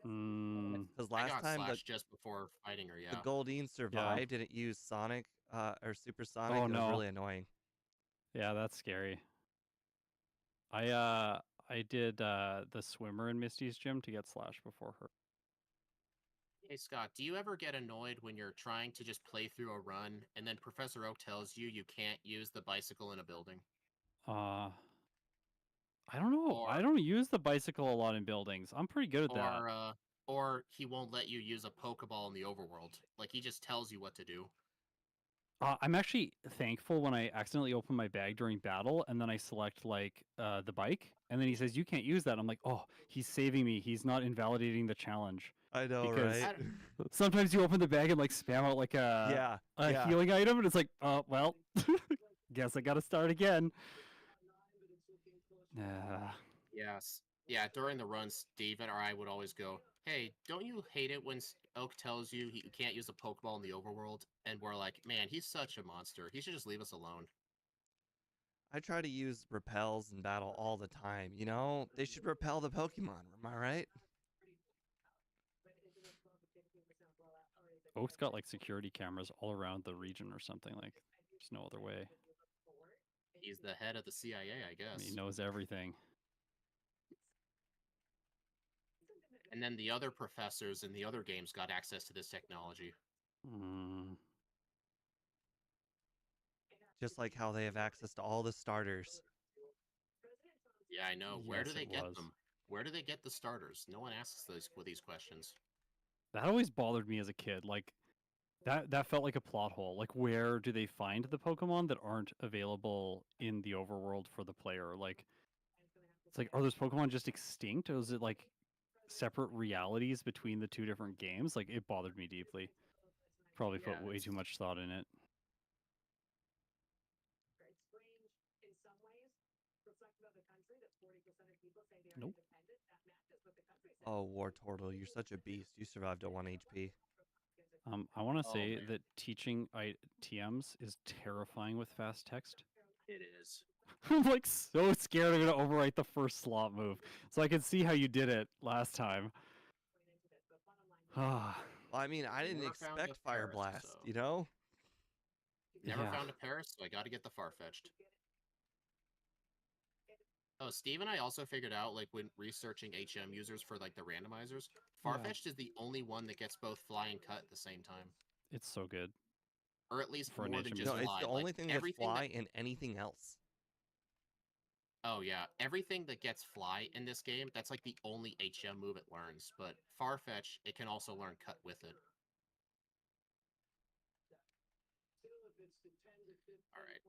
Mm, Because I last got time Slash just before fighting her. the Yeah. Goldeen survived and it used Sonic or Supersonic. Oh, It was no. really annoying. Yeah, that's scary. I did the swimmer in Misty's gym to get Slash before her. Hey Scott, do you ever get annoyed when you're trying to just play through a run and then Professor Oak tells you you can't use the bicycle in a building? I don't know. Or I don't use the bicycle a lot in buildings. I'm pretty good at that. Or he won't let you use a Pokeball in the overworld. Like he just tells you what to do. I'm actually thankful when I accidentally open my bag during battle and then I select like the bike and then he says you can't use that. I'm like, oh, he's saving me. He's not invalidating the challenge. I know, Because right? sometimes you open the bag and like spam out like a healing item and it's like, oh well, guess I gotta start again. Yes. Yeah, during the run, Steven or I would always go, hey, don't you hate it when Oak tells you you can't use a Pokeball in the overworld? And we're like, man, he's such a monster. He should just leave us alone. I try to use repels in battle all the time. You know, they should repel the Pokemon. Am I right? Oak's got like security cameras all around the region or something. Like, there's no other way. He's the head of the CIA, I guess. He knows everything. And then the other professors in the other games got access to this technology. Just like how they have access to all the starters. Yeah, I know. Where do they get them? Where do they get the starters? No one asks these questions. That always bothered me as a kid. Like, that felt like a plot hole. Like, where do they find the Pokemon that aren't available in the overworld for the player? Like, it's like, are those Pokemon just extinct? Or is it like separate realities between the two different games? Like, it bothered me deeply. Probably put way too much thought in it. Nope. Oh, War Turtle, you're such a beast. You survived at 1 HP. I want to say that teaching TMs is terrifying with fast text. It is. I'm like so scared I'm going to overwrite the first slot move. So I can see how you did it last time. Well, I mean, I didn't expect Fire Blast, you know? Never found a Paris, so I got to get the Farfetch'd. Oh, Steve and I also figured out, like, when researching HM users for, like, the randomizers, Farfetch'd is the only one that gets both Fly and Cut at the same time. It's so good. Or at least for more an than HM just No, Fly. it's the only like, thing that's Fly and anything else. Oh, yeah. Everything that gets Fly in this game, that's, like, the only HM move it learns. But Farfetch, it can also learn Cut with it. Alright.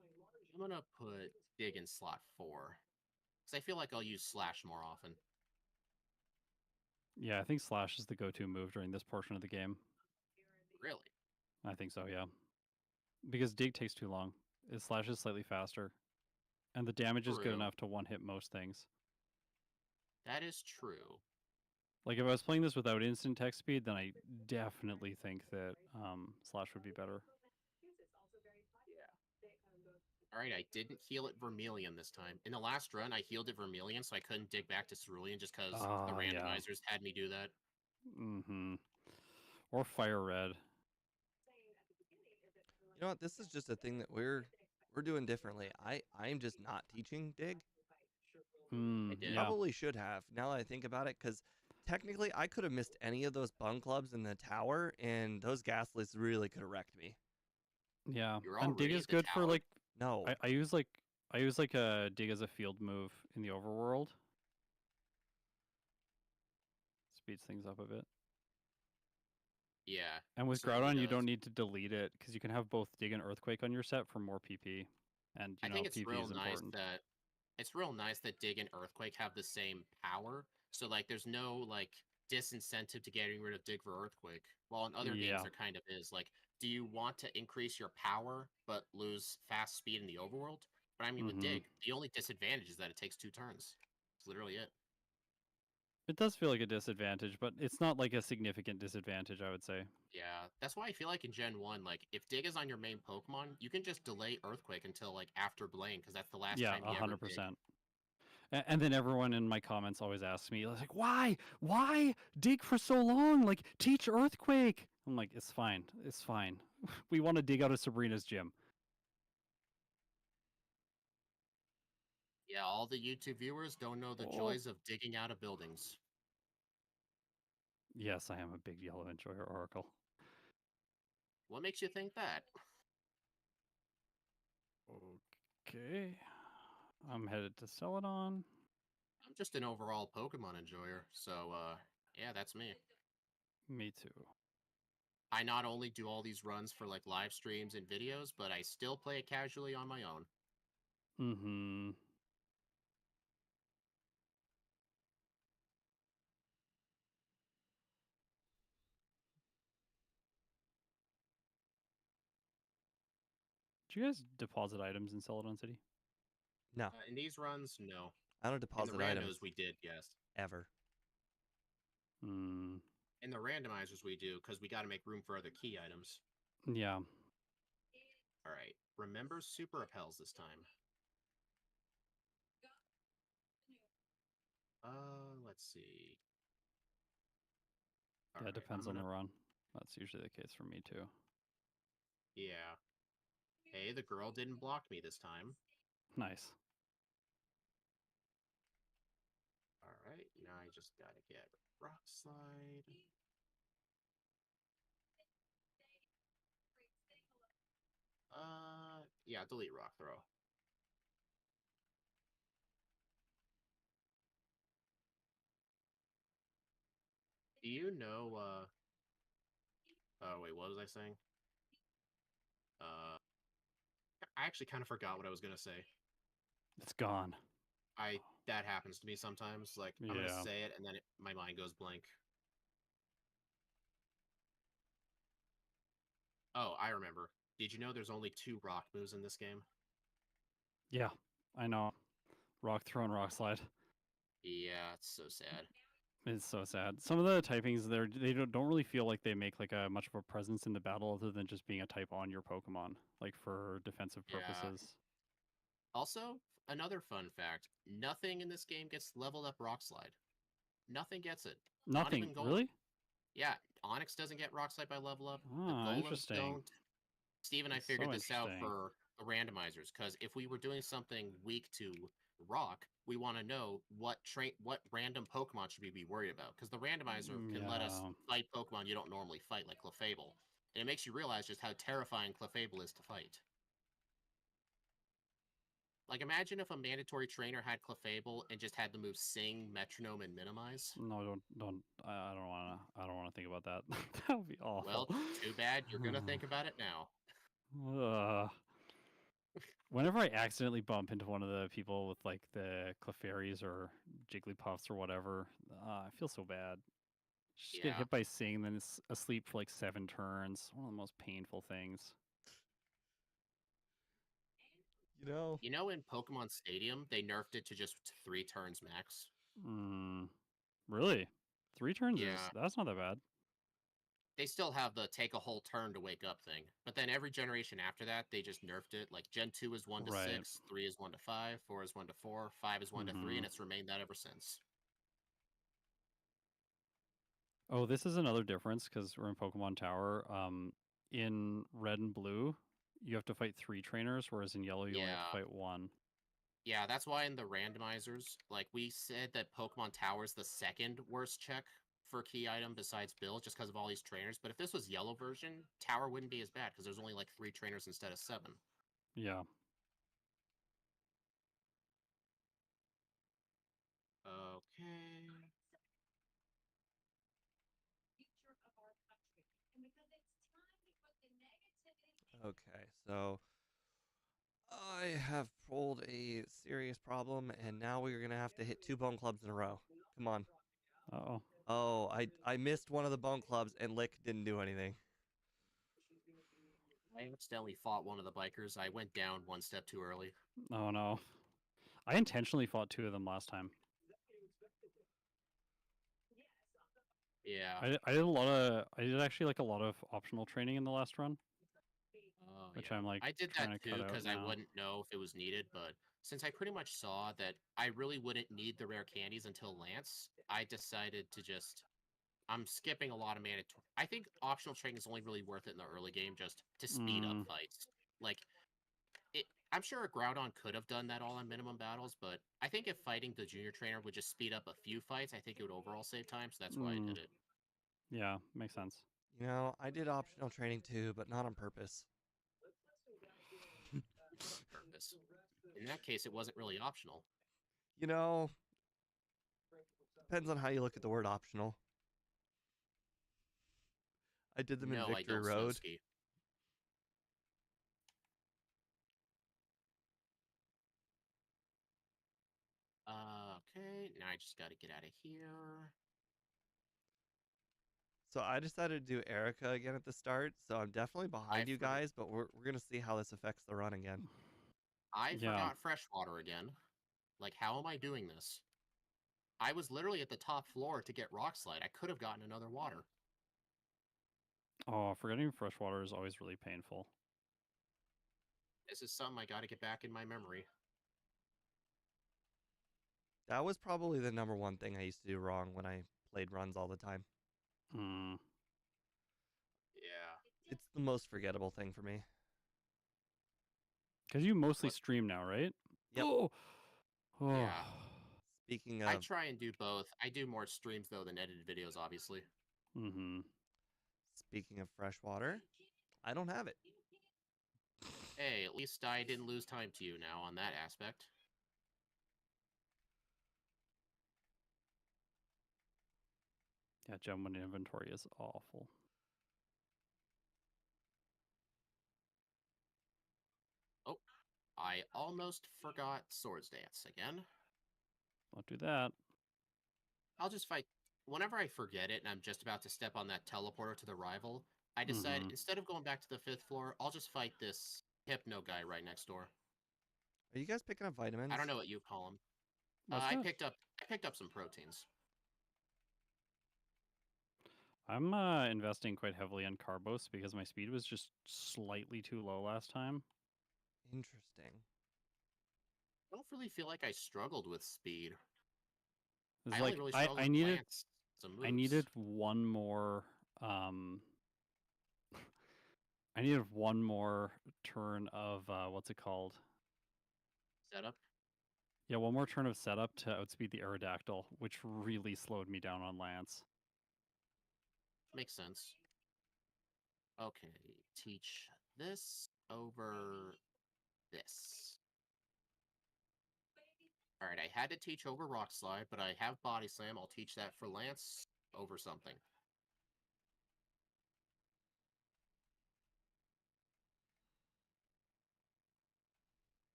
I'm gonna put Dig in slot 4. Because I feel like I'll use Slash more often. Yeah, I think Slash is the go-to move during this portion of the game. Really? I think so, yeah. Because Dig takes too long. Slash is slightly faster. And the damage is good enough to one-hit most things. That is true. Like, if I was playing this without instant text speed, then I definitely think that Slash would be better. Alright, I didn't heal it Vermilion this time. In the last run, I healed it Vermilion, so I couldn't dig back to Cerulean just because the randomizers had me do that. Or Fire Red. You know what? This is just a thing that we're doing differently. I'm just not teaching Dig. Probably should have, now that I think about it, because technically I could have missed any of those bung clubs in the tower, and those Gaslights really could have wrecked me. Yeah, and Dig is good for like. No, I use like a Dig as a field move in the overworld. Speeds things up a bit. Yeah. And with Groudon, you don't need to delete it because you can have both Dig and Earthquake on your set for more PP. And I think it's real nice that it's real nice that Dig and Earthquake have the same power. So like, there's no like disincentive to getting rid of Dig for Earthquake. While in other games, there kind of is. Like, do you want to increase your power but lose fast speed in the overworld? But I mean, with Dig, the only disadvantage is that it takes 2 turns. That's literally it. It does feel like a disadvantage, but it's not like a significant disadvantage, I would say. Yeah, that's why I feel like in Gen 1, like, if Dig is on your main Pokemon, you can just delay Earthquake until, like, after Blaine, because that's the last Yeah, time he ever dig. 100%. And then everyone in my comments always asks me, like, why dig for so long? Like, teach Earthquake. I'm like, it's fine. It's fine. We want to dig out of Sabrina's gym. Yeah, all the YouTube viewers don't know the joys of digging out of buildings. Yes, I am a big Yellow Enjoyer Oracle. What makes you think that? Okay. I'm headed to Celadon. I'm just an overall Pokemon enjoyer, so, yeah, that's me. Me too. I not only do all these runs for, like, live streams and videos, but I still play it casually on my own. Mm-hmm. Do you guys deposit items in Celadon City? No, In these runs, no. I don't In the deposit items randos, we did, yes. ever. Hmm. In the randomizers, we do, because we got to make room for other key items. Yeah. All right. Remember Super Repels this time. Let's see. All Yeah, right, it depends on the run. That's usually the case for me too. Yeah. Hey, the girl didn't block me this time. Nice. All right, now I just gotta get Rock Slide. Yeah, delete Rock Throw. Do you know, oh, wait, what was I saying? I actually kind of forgot what I was gonna say. It's gone. That happens to me sometimes. Like, I'm Yeah. gonna say it, and then my mind goes blank. Oh, I remember. Did you know there's only 2 rock moves in this game? Yeah, I know. Rock Throw and Rock Slide. Yeah, it's so sad. It's so sad. Some of the typings there, they don't really feel like they make like a much of a presence in the battle other than just being a type on your Pokemon, like for defensive Yeah. purposes. Also, another fun fact, nothing in this game gets leveled up Rock Slide. Nothing gets it. Not Nothing, even Golem. really? Yeah, Onyx doesn't get Rock Slide by level up. The Ah, Golems interesting. don't. Steve and I That's figured so this out interesting. for the randomizers, because if we were doing something weak to Rock, we want to know what random Pokemon should we be worried about, because the randomizer can let us Yeah. fight Pokemon you don't normally fight, like Clefable. And it makes you realize just how terrifying Clefable is to fight. Like, imagine if a mandatory trainer had Clefable and just had the moves Sing, Metronome, and Minimize. No, don't. I don't wanna think about that. That would be awful. Well, too bad. You're gonna think about it now. Whenever I accidentally bump into one of the people with like the Clefairies or Jigglypuffs or whatever, I feel so bad. Just get Yeah. hit by Sing, and then it's asleep for like 7 turns. One of the most painful things. You know, in Pokemon Stadium, they nerfed it to just 3 turns max. Really? 3 turns Yeah. that's not that bad. They still have the take a whole turn to wake up thing. But then every generation after that, they just nerfed it. Like Gen 2 is 1 to Right. 6, 3 is 1 to 5, 4 is 1 to 4, 5 is 1 to 3, and it's remained that ever since. Oh, this is another difference because we're in Pokemon Tower. In Red and Blue, you have to fight 3 trainers, whereas in Yellow, you only have to fight 1. Yeah, that's why in the randomizers, like, we said that Pokemon Tower is the second worst check for key item besides Bill, just because of all these trainers. But if this was Yellow version, Tower wouldn't be as bad, because there's only, like, 3 trainers instead of 7. Yeah. Okay. Okay, so I have pulled a serious problem, and now we're gonna have to hit 2 bone clubs in a row. Come on. Uh-oh. Oh, I missed one of the bone clubs, and Lick didn't do anything. I accidentally fought one of the bikers. I went down 1 step too early. Oh, no. I intentionally fought 2 of them last time. Yeah. I did actually like a lot of optional training in the last run, Oh, which yeah. I'm like I did that trying to cut too out because I now. wouldn't know if it was needed, but since I pretty much saw that I really wouldn't need the rare candies until Lance, I decided to just. I'm skipping a lot of mandatory. I think optional training is only really worth it in the early game just to speed up Mm, fights. Like, it, I'm sure a Groudon could have done that all on minimum battles, but I think if fighting the junior trainer would just speed up a few fights, I think it would overall save time, so that's why I mm, did it. yeah, makes sense. You know, I did optional training too, but not on purpose. On purpose. In that case, it wasn't really optional. You know, depends on how you look at the word optional. I did them in No, I Victory don't snow Road. ski. Okay, now I just gotta get out of here. So I decided to do Erica again at the start. So I'm definitely I behind you forgot. guys, but we're gonna see how this affects the run again. I Yeah. forgot freshwater again. Like, how am I doing this? I was literally at the top floor to get rock slide. I could have gotten another water. Oh, forgetting freshwater is always really painful. This is something I gotta get back in my memory. That was probably the number one thing I used to do wrong when I played runs all the time. Mm. Yeah. It's the most forgettable thing for me. Because you mostly What? stream now, right? Yep. Oh. Oh. Yeah. Speaking I of try and do both. I do more streams though than edited videos, obviously. Mm-hmm. speaking of freshwater, I don't have it. Hey, at least I didn't lose time to you now on that aspect. Yeah, gem win inventory is awful. Oh, I almost forgot Swords Dance again. Don't do that. I'll just fight. Whenever I forget it and I'm just about to step on that teleporter to the rival, I decide Mm-hmm. instead of going back to the 5th floor, I'll just fight this Hypno guy right next door. Are you guys picking up vitamins? I don't know what you call him. What's I that? picked up some proteins. I'm investing quite heavily in Carbos because my speed was just slightly too low last time. Interesting. I don't really feel like I struggled with speed. It's I only like really struggled I with needed Lance. Some I moves. needed one more I needed one more turn of what's it called? Setup. Yeah, one more turn of setup to outspeed the Aerodactyl, which really slowed me down on Lance. Makes sense. Okay, teach this over this. Alright, I had to teach over Rock Slide, but I have Body Slam. I'll teach that for Lance over something.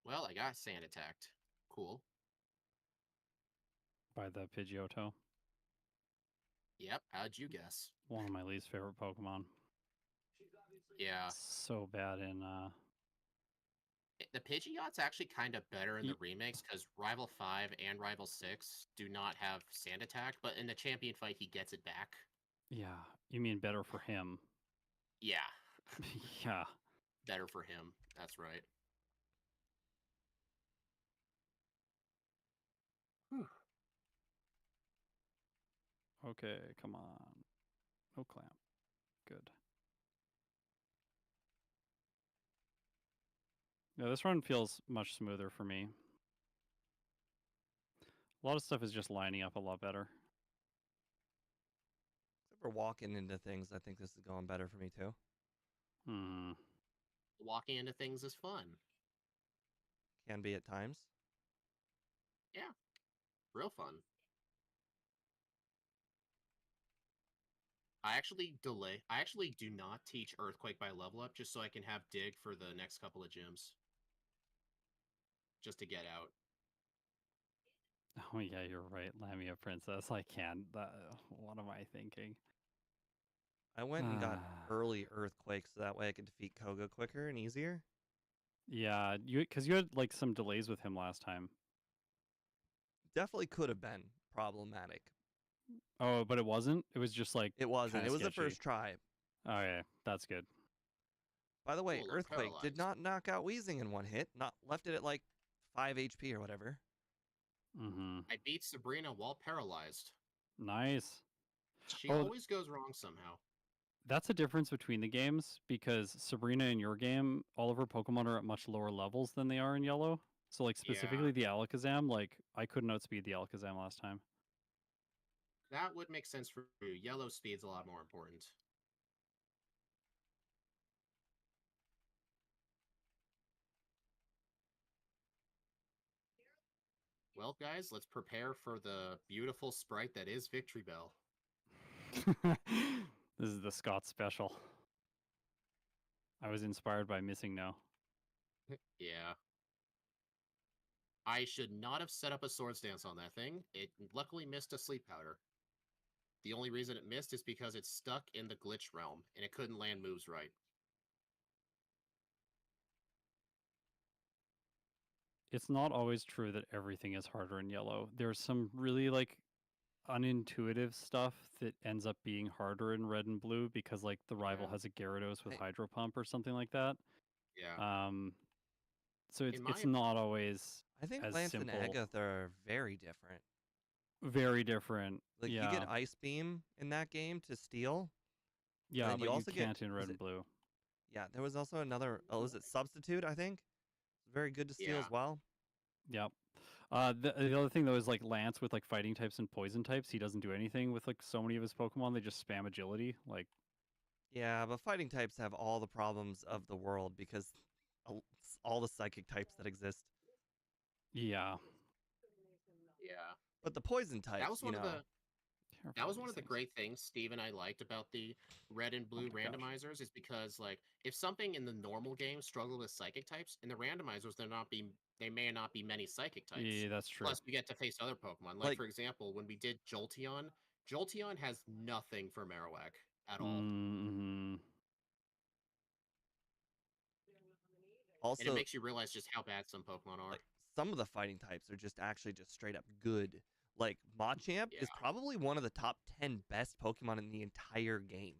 Well, I got Sand attacked. Cool. By the Pidgeotto. Yep, how'd you guess? One of my least favorite Pokemon. Yeah. So bad in The Pidgeot's actually kind of better in the y- remakes because Rival 5 and Rival 6 do not have Sand Attack, but in the champion fight, he gets it back. yeah, you mean better for him. Yeah, Yeah. better for him. That's right. Whew. Okay, come on. No clamp. Good. Yeah, this run feels much smoother for me. A lot of stuff is just lining up a lot better. Except for walking into things, I think this is going better for me too. Hmm. Walking into things is fun. Can be at times. Yeah, real fun. I actually do not teach Earthquake by level up just so I can have Dig for the next couple of gyms. Just to get out. Oh yeah, you're right. Lamia Princess. I can't. What am I thinking? I went and got early Earthquake so that way I could defeat Koga quicker and easier. Yeah, because you had like some delays with him last time. Definitely could have been problematic. Oh, but it wasn't? It was just like It wasn't. kind It of was the sketchy. first try. Okay, that's good. By the way, Cool, I'm Earthquake did paralyzed. not knock out Weezing in one hit. Not left it at like 5 HP or whatever. Mm-hmm. I beat Sabrina while paralyzed. Nice. She Oh, always goes wrong somehow. that's a difference between the games because Sabrina in your game, all of her Pokemon are at much lower levels than they are in Yellow. So, like, Yeah, specifically the Alakazam, like, I couldn't outspeed the Alakazam last time. that would make sense for you. Yellow speed's a lot more important. Well, guys, let's prepare for the beautiful sprite that is Victory Bell. This is the Scott special. I was inspired by Missing No. Yeah. I should not have set up a Swords Dance on that thing. It luckily missed a Sleep Powder. The only reason it missed is because it's stuck in the glitch realm, and it couldn't land moves right. It's not always true that everything is harder in Yellow. There's some really, like, unintuitive stuff that ends up being harder in Red and Blue because, like, the rival Yeah. has a Gyarados with I- Hydro Pump or something like that. Yeah. So In my it's not always I think as Lance and simple. Agatha are very different. Very different. Like you Yeah. get Ice Beam in that game to steal. Yeah, then you but you also get- can't in was Red it- and Blue. Yeah, there was also another. Oh, was it Substitute? I think very good to steal Yeah. as well. Yep. The other thing though is like Lance with like fighting types and poison types. He doesn't do anything with like so many of his Pokemon. They just spam agility. Like Yeah, but fighting types have all the problems of the world because all the psychic types that exist. yeah. Yeah. But the poison types, That was one of the Terrifying that was these one of the things. great things Steve and I liked about the Red and Blue my gosh. randomizers is because like if something in the normal game struggled with psychic types, in the randomizers they may not be many psychic types. Yeah, that's true. Plus, we get to face other Pokemon. Like, for example, when we did Jolteon, Jolteon has nothing for Marowak at all. Mm-hmm. Also, and it makes you realize just how bad some Pokemon are. like, some of the fighting types are just actually just straight up good. Like Machamp is Yeah. probably one of the top 10 best Pokemon in the entire game.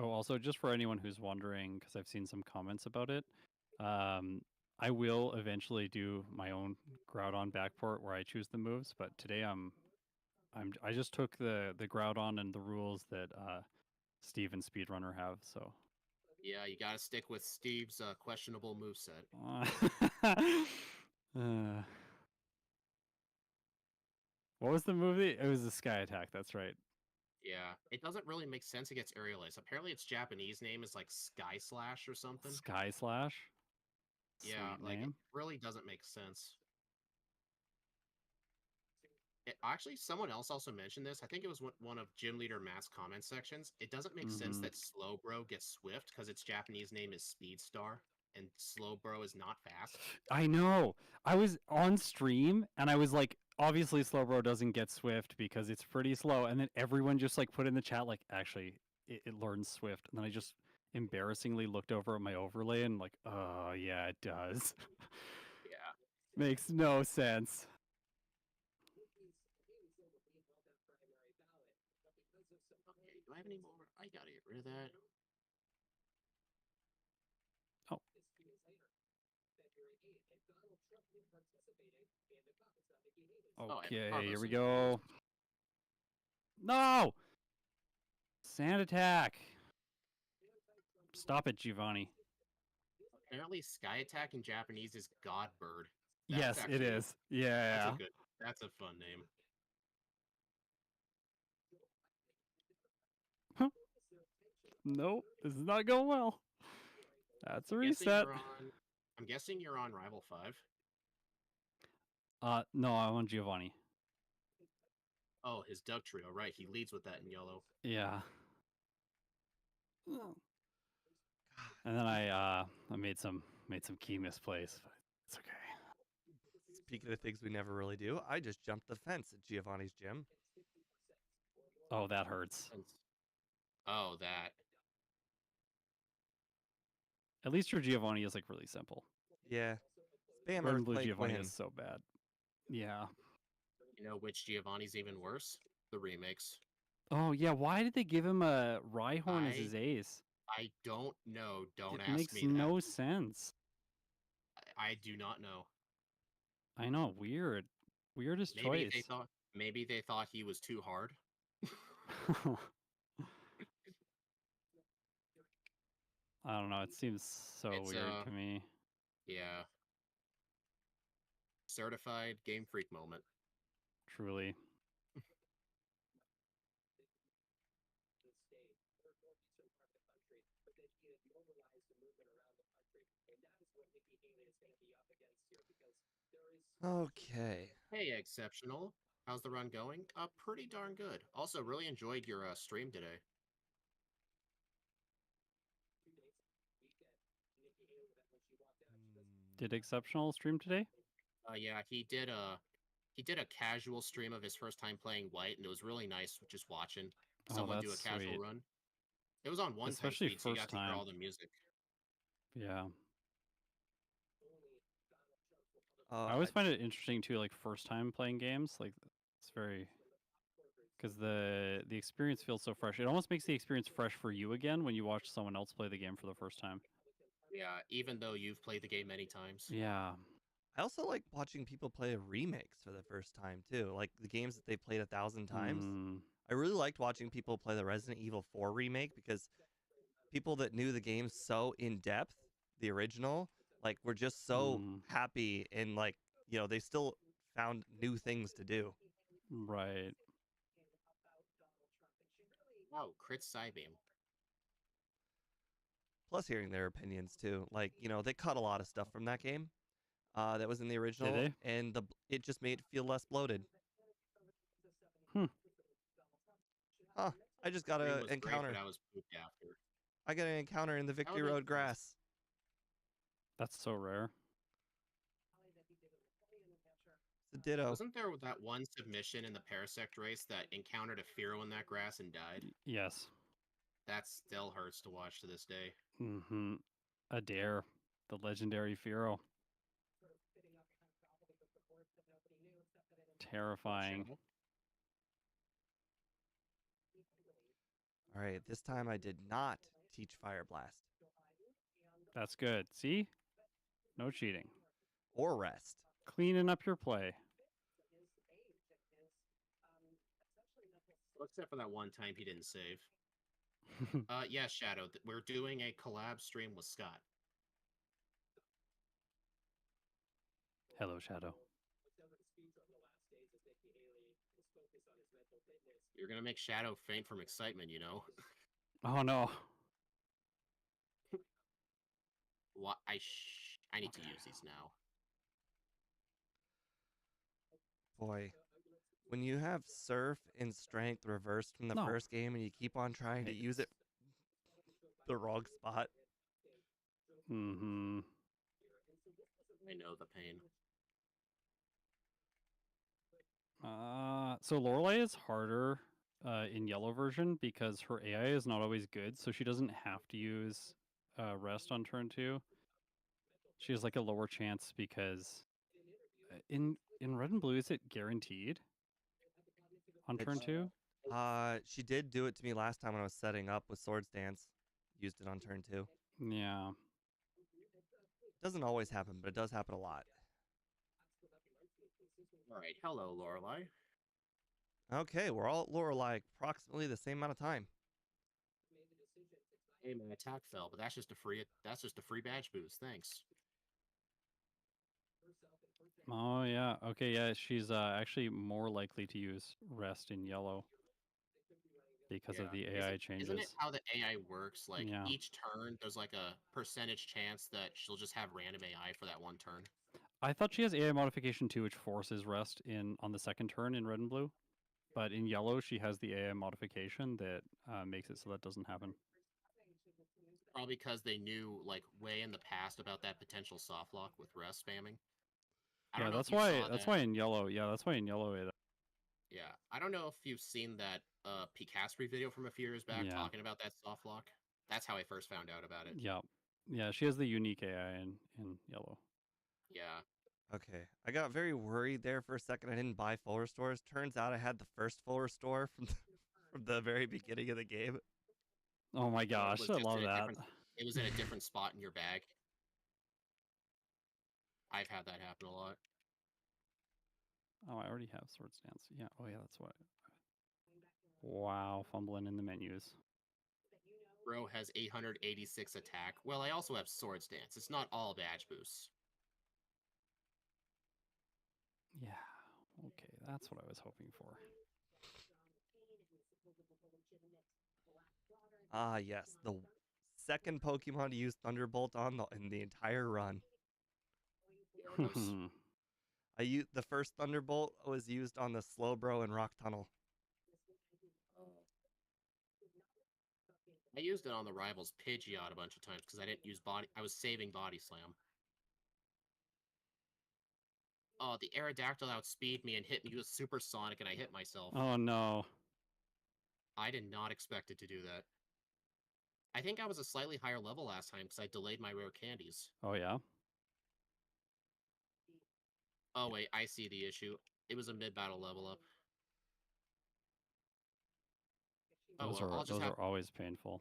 Oh, also, just for anyone who's wondering, because I've seen some comments about it, I will eventually do my own Groudon backport where I choose the moves. But today I just took the Groudon and the rules that Steve and Speedrunner have. So Yeah, you got to stick with Steve's questionable moveset. What was the movie? It was the Sky Attack. That's right. Yeah, it doesn't really make sense. It gets aerialized. Apparently, its Japanese name is like Sky Slash or something. Sky Slash. Yeah, Sweet like name. it really doesn't make sense. Actually, someone else also mentioned this. I think it was one of Gym Leader Matt's comment sections. It doesn't make sense that Slowbro gets Swift because its Japanese name is Speedstar, and Slowbro is not fast. I know. I was on stream and I was like, obviously Slowbro doesn't get Swift because it's pretty slow. And then everyone just like put in the chat like, actually, it learns Swift. And then I just embarrassingly looked over at my overlay and like, oh yeah, it does. Yeah. Makes no sense. Okay, do I have any more? I gotta get rid of that. Oh. Okay, here we go. No! Sand attack! Stop it, Giovanni. Apparently, Sky Attack in Japanese is God Bird. Yes, it is. Yeah. That's a fun name. Nope, this is not going well. That's a reset. I'm guessing you're on Rival 5. No, I'm on Giovanni. Oh, his Duck Trio, right. He leads with that in yellow. Yeah. And then I made some key misplays, but it's okay. Speaking of things we never really do, I just jumped the fence at Giovanni's gym. Oh, that hurts. Oh, that. At least your Giovanni is like really simple. Yeah. Spam Red and Blue Earthquake Giovanni win. is so bad. Yeah. You know which Giovanni's even worse? The remakes. Oh yeah, why did they give him a Rhyhorn as his ace? I don't know. Don't It ask makes me that. no sense. I do not know. I know, weird. Weirdest choice. Maybe they thought he was too hard. I don't know, it seems so It's weird to me. yeah. Certified Game Freak moment. Truly. Okay. Hey, Exceptional. How's the run going? Pretty darn good. Also, really enjoyed your stream today. Did Exceptional stream today? Yeah, he did a casual stream of his first time playing White, and it was really nice just watching Oh, someone do a that's casual sweet. run. It was on one-time Especially speed, so you first got to hear time. all the music. Yeah. I always find it interesting too, like first time playing games. Like it's very because the experience feels so fresh. It almost makes the experience fresh for you again when you watch someone else play the game for the first time. Yeah, even though you've played the game many times. Yeah. I also like watching people play remakes for the first time too, like the games that they played 1,000 times. I really liked watching people play the Resident Evil 4 remake because people that knew the game so in depth, the original, like were just so happy and like, you know, they still found new things to do. Right. Wow, crit Psybeam. Plus hearing their opinions too. Like, you know, they cut a lot of stuff from that game that was in the original, Did and it just made it feel less bloated. Huh. I just got an encounter. Great, but I was pooped after. I got an encounter in the Victory Road grass. That's so rare. It's a ditto. Wasn't there that one submission in the Parasect race that encountered a Fearow in that grass and died? Yes. That still hurts to watch to this day. Mm-hmm. Adair, the legendary Fearow. Terrifying. All right, this time I did not teach Fire Blast. That's good. See? No cheating. Or rest. Cleaning up your play. Well, except for that one time he didn't save. Yeah, Shadow, we're doing a collab stream with Scott. Hello, Shadow. You're gonna make Shadow faint from excitement, you know? Oh no. What? I need to use these now. Boy, when you have Surf and Strength reversed from the first game and you keep on trying to use it the wrong spot. Mm-hmm. I know the pain. So Lorelei is harder in yellow version because her AI is not always good, so she doesn't have to use rest on turn 2. She has like a lower chance because in red and blue, is it guaranteed on turn 2? She did do it to me last time when I was setting up with Swords Dance. Used it on turn 2. Yeah. Doesn't always happen, but it does happen a lot. All right, hello, Lorelei. Okay, we're all at Lorelei approximately the same amount of time. Hey, my attack fell, but that's just a free badge boost. Thanks. Oh yeah. Okay, yeah, she's actually more likely to use rest in yellow because of the AI changes. Isn't it how the AI works? Like each turn, there's like a percentage chance that she'll just have random AI for that one turn. I thought she has AI modification too, which forces rest on the second turn in red and blue. But in yellow, she has the AI modification that makes it so that doesn't happen. Probably because they knew, like, way in the past about that potential soft lock with rest spamming. Yeah, that's why. That's why in yellow. Yeah, that's why in yellow. Yeah, I don't know if you've seen that Picassery video from a few years back talking about that soft lock. That's how I first found out about it. Yeah, yeah, she has the unique AI in yellow. Yeah, Okay, I got very worried there for a second. I didn't buy full restores. Turns out I had the first full restore from from the very beginning of the game. Oh my It gosh, was I just love in a that. different. It was in a different spot in your bag. I've had that happen a lot. Oh, I already have Sword Stance. Yeah. Oh yeah, that's what. Wow, fumbling in the menus. Bro has 886 attack. Well, I also have Sword Stance. It's not all badge boosts. Yeah. Okay, that's what I was hoping for. Ah, yes, the second Pokemon to use Thunderbolt on in the entire run. Gyarados. The first Thunderbolt was used on the Slowbro and Rock Tunnel. I used it on the Rivals Pidgeot a bunch of times because I didn't use body. I was saving Body Slam. Oh, the Aerodactyl outspeed me and hit me with Supersonic, and I hit myself. Oh no. I did not expect it to do that. I think I was a slightly higher level last time because I delayed my rare candies. Oh yeah. Oh wait, I see the issue. It was a mid-battle level up. Oh Those well, are those are always painful.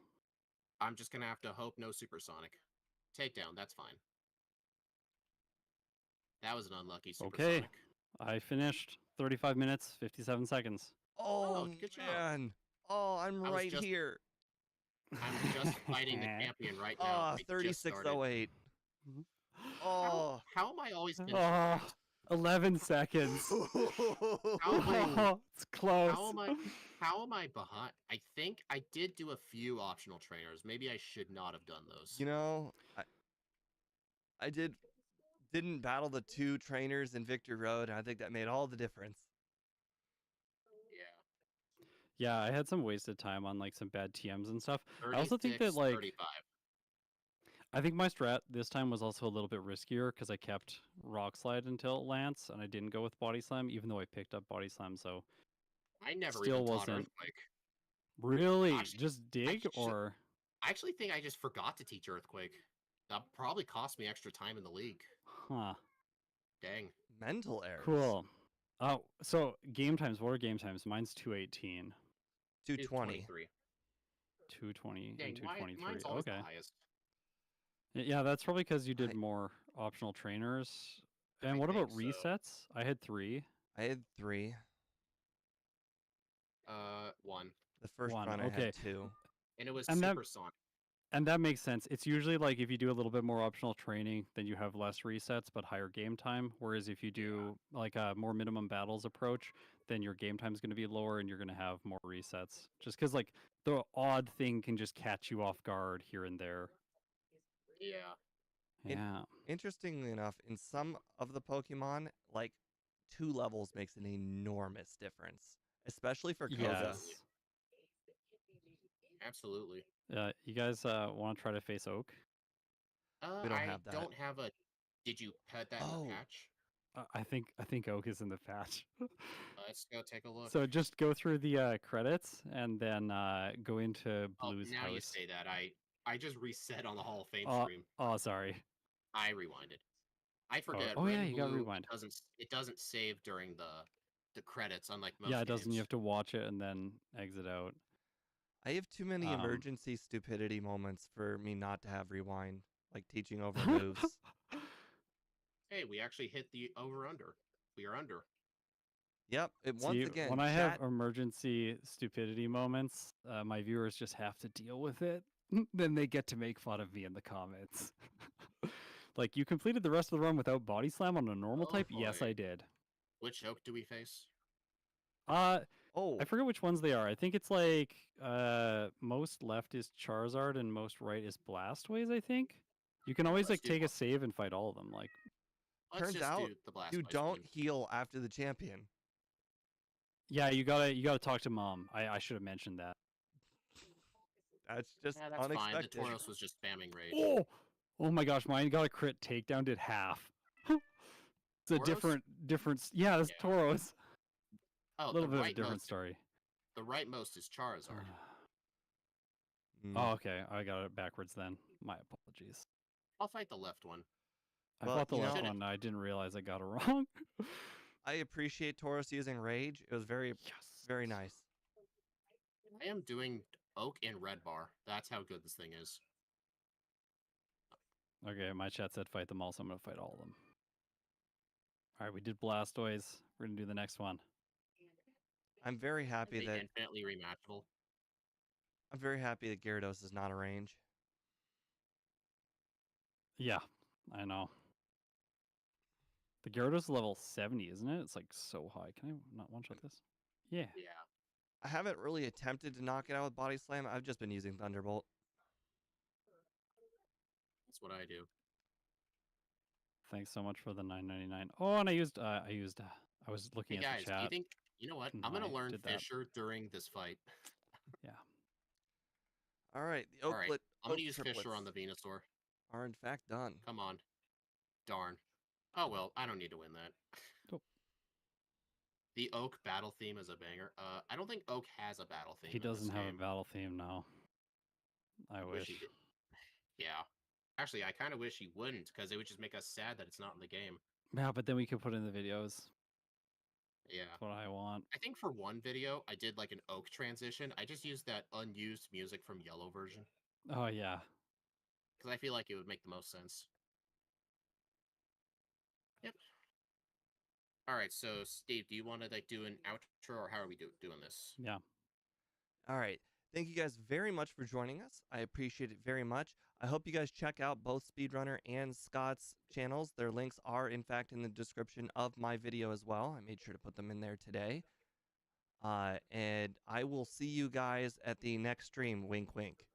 I'm just gonna have to hope no Supersonic. Takedown, that's fine. That was an unlucky Supersonic. Okay. I finished 35 minutes, 57 seconds. Oh, good job. man. Oh, I'm right here. I'm just fighting the champion right now. Ah, I just 3608. Mhm. Oh. How am I always been Oh, 11 seconds. How am I, Oh, it's close. how am I behind? I think I did do a few optional trainers. Maybe I should not have done those. You know, I didn't battle the 2 trainers in Victory Road, and I think that made all the difference. Yeah, I had some wasted time on like some bad TMs and stuff. 36, I also think that like 35. I think my strat this time was also a little bit riskier because I kept Rock Slide until Lance and I didn't go with Body Slam, even though I picked up Body Slam. So I never still even taught wasn't Earthquake. really Actually, just dig or. I actually think I just forgot to teach Earthquake. That probably cost me extra time in the league. Huh. Dang. Mental errors. Cool. Oh, so game times. What are game times? Mine's 2:18. 220. 220 Dang, and 223. mine's always Okay. the highest. Yeah, that's probably because you did more optional trainers. And what about resets? I had 3. I had 3. 1. The first 1. run I Okay. had 2. And it was And Supersonic. And that makes sense. It's usually like if you do a little bit more optional training, then you have less resets but higher game time. Whereas if you do like a more minimum battles approach, then your game time is going to be lower and you're going to have more resets. Just because like the odd thing can just catch you off guard here and there. Yeah. Yeah. Interestingly enough, in some of the Pokemon, like 2 levels makes an enormous difference, especially for Koga. Yes. Absolutely. You guys want to try to face Oak? We don't have that. don't have a. Did you put that in the patch? I think Oak is in the patch. Let's go take a look. So just go through the credits and then go into Blue's now house. you say that. I just reset on the Hall of Fame stream. Oh, sorry. I rewinded. I forget. Oh Red yeah, and you got Blue, rewind. It doesn't save during the credits, unlike most Yeah, it doesn't. games. You have to watch it and then exit out. I have too many emergency stupidity moments for me not to have rewind, like teaching over moves. Hey, we actually hit the over-under. We are under. Yep. Once again, when I have emergency stupidity moments, my viewers just have to deal with it. Then they get to make fun of me in the comments. Like, you completed the rest of the run without Body Slam on a normal type? Boy. Yes, I did. Which Oak do we face? I forget which ones they are. I think it's like most left is Charizard and most right is Blastoise, I think. You can always like take a save and fight all of them. Like, turns out you don't heal after the champion. Yeah, you gotta talk to Mom. I should have mentioned that. That's just unexpected. Fine. The Tauros was just spamming rage. Oh my gosh, mine got a crit takedown, did half. It's a different. Yeah, it's Tauros. Oh, a little bit of a different story. The rightmost is Charizard. Oh, okay. I got it backwards then. My apologies. I'll fight the left one. I Well, fought the you last know, Should've- one. I didn't realize I got it wrong. I appreciate Taurus using rage. It was very, Yes. very nice. I am doing Oak and Red Bar. That's how good this thing is. Okay, my chat said fight them all, so I'm gonna fight all of them. All right, we did Blastoise. We're gonna do the next one. I'm very happy The that infinitely rematchable. Gyarados is not a range. Yeah, I know. The Gyarados is level 70, isn't it? It's like so high. Can I not one-shot this? Yeah. Yeah. I haven't really attempted to knock it out with Body Slam. I've just been using Thunderbolt. That's what I do. Thanks so much for the $9.99. Oh, and I was looking Hey at the guys, do you chat. think you know what? and I'm gonna I learn did that. Fisher during this fight. Yeah. All right, the All right, Oaklet, I'm gonna Oak use triplets Fisher on the Venusaur. are in fact done. Come on. Darn. Oh well, I don't need to win that. Oh. The Oak battle theme is a banger. I don't think Oak has a battle theme. He in this doesn't have game. a battle theme now. I wish. He did. Yeah. Actually, I kind of wish he wouldn't, because it would just make us sad that it's not in the game. Yeah, but then we could put in the videos. Yeah. That's what I want. I think for one video, I did like an Oak transition. I just used that unused music from Yellow version, Oh yeah. because I feel like it would make the most sense. Yep. All right, so Steve, do you want to like do an outro, or how are we doing this? Yeah. All right. Thank you guys very much for joining us. I appreciate it very much. I hope you guys check out both Speedrunner and Scott's channels. Their links are, in fact, in the description of my video as well. I made sure to put them in there today. And I will see you guys at the next stream. Wink, wink.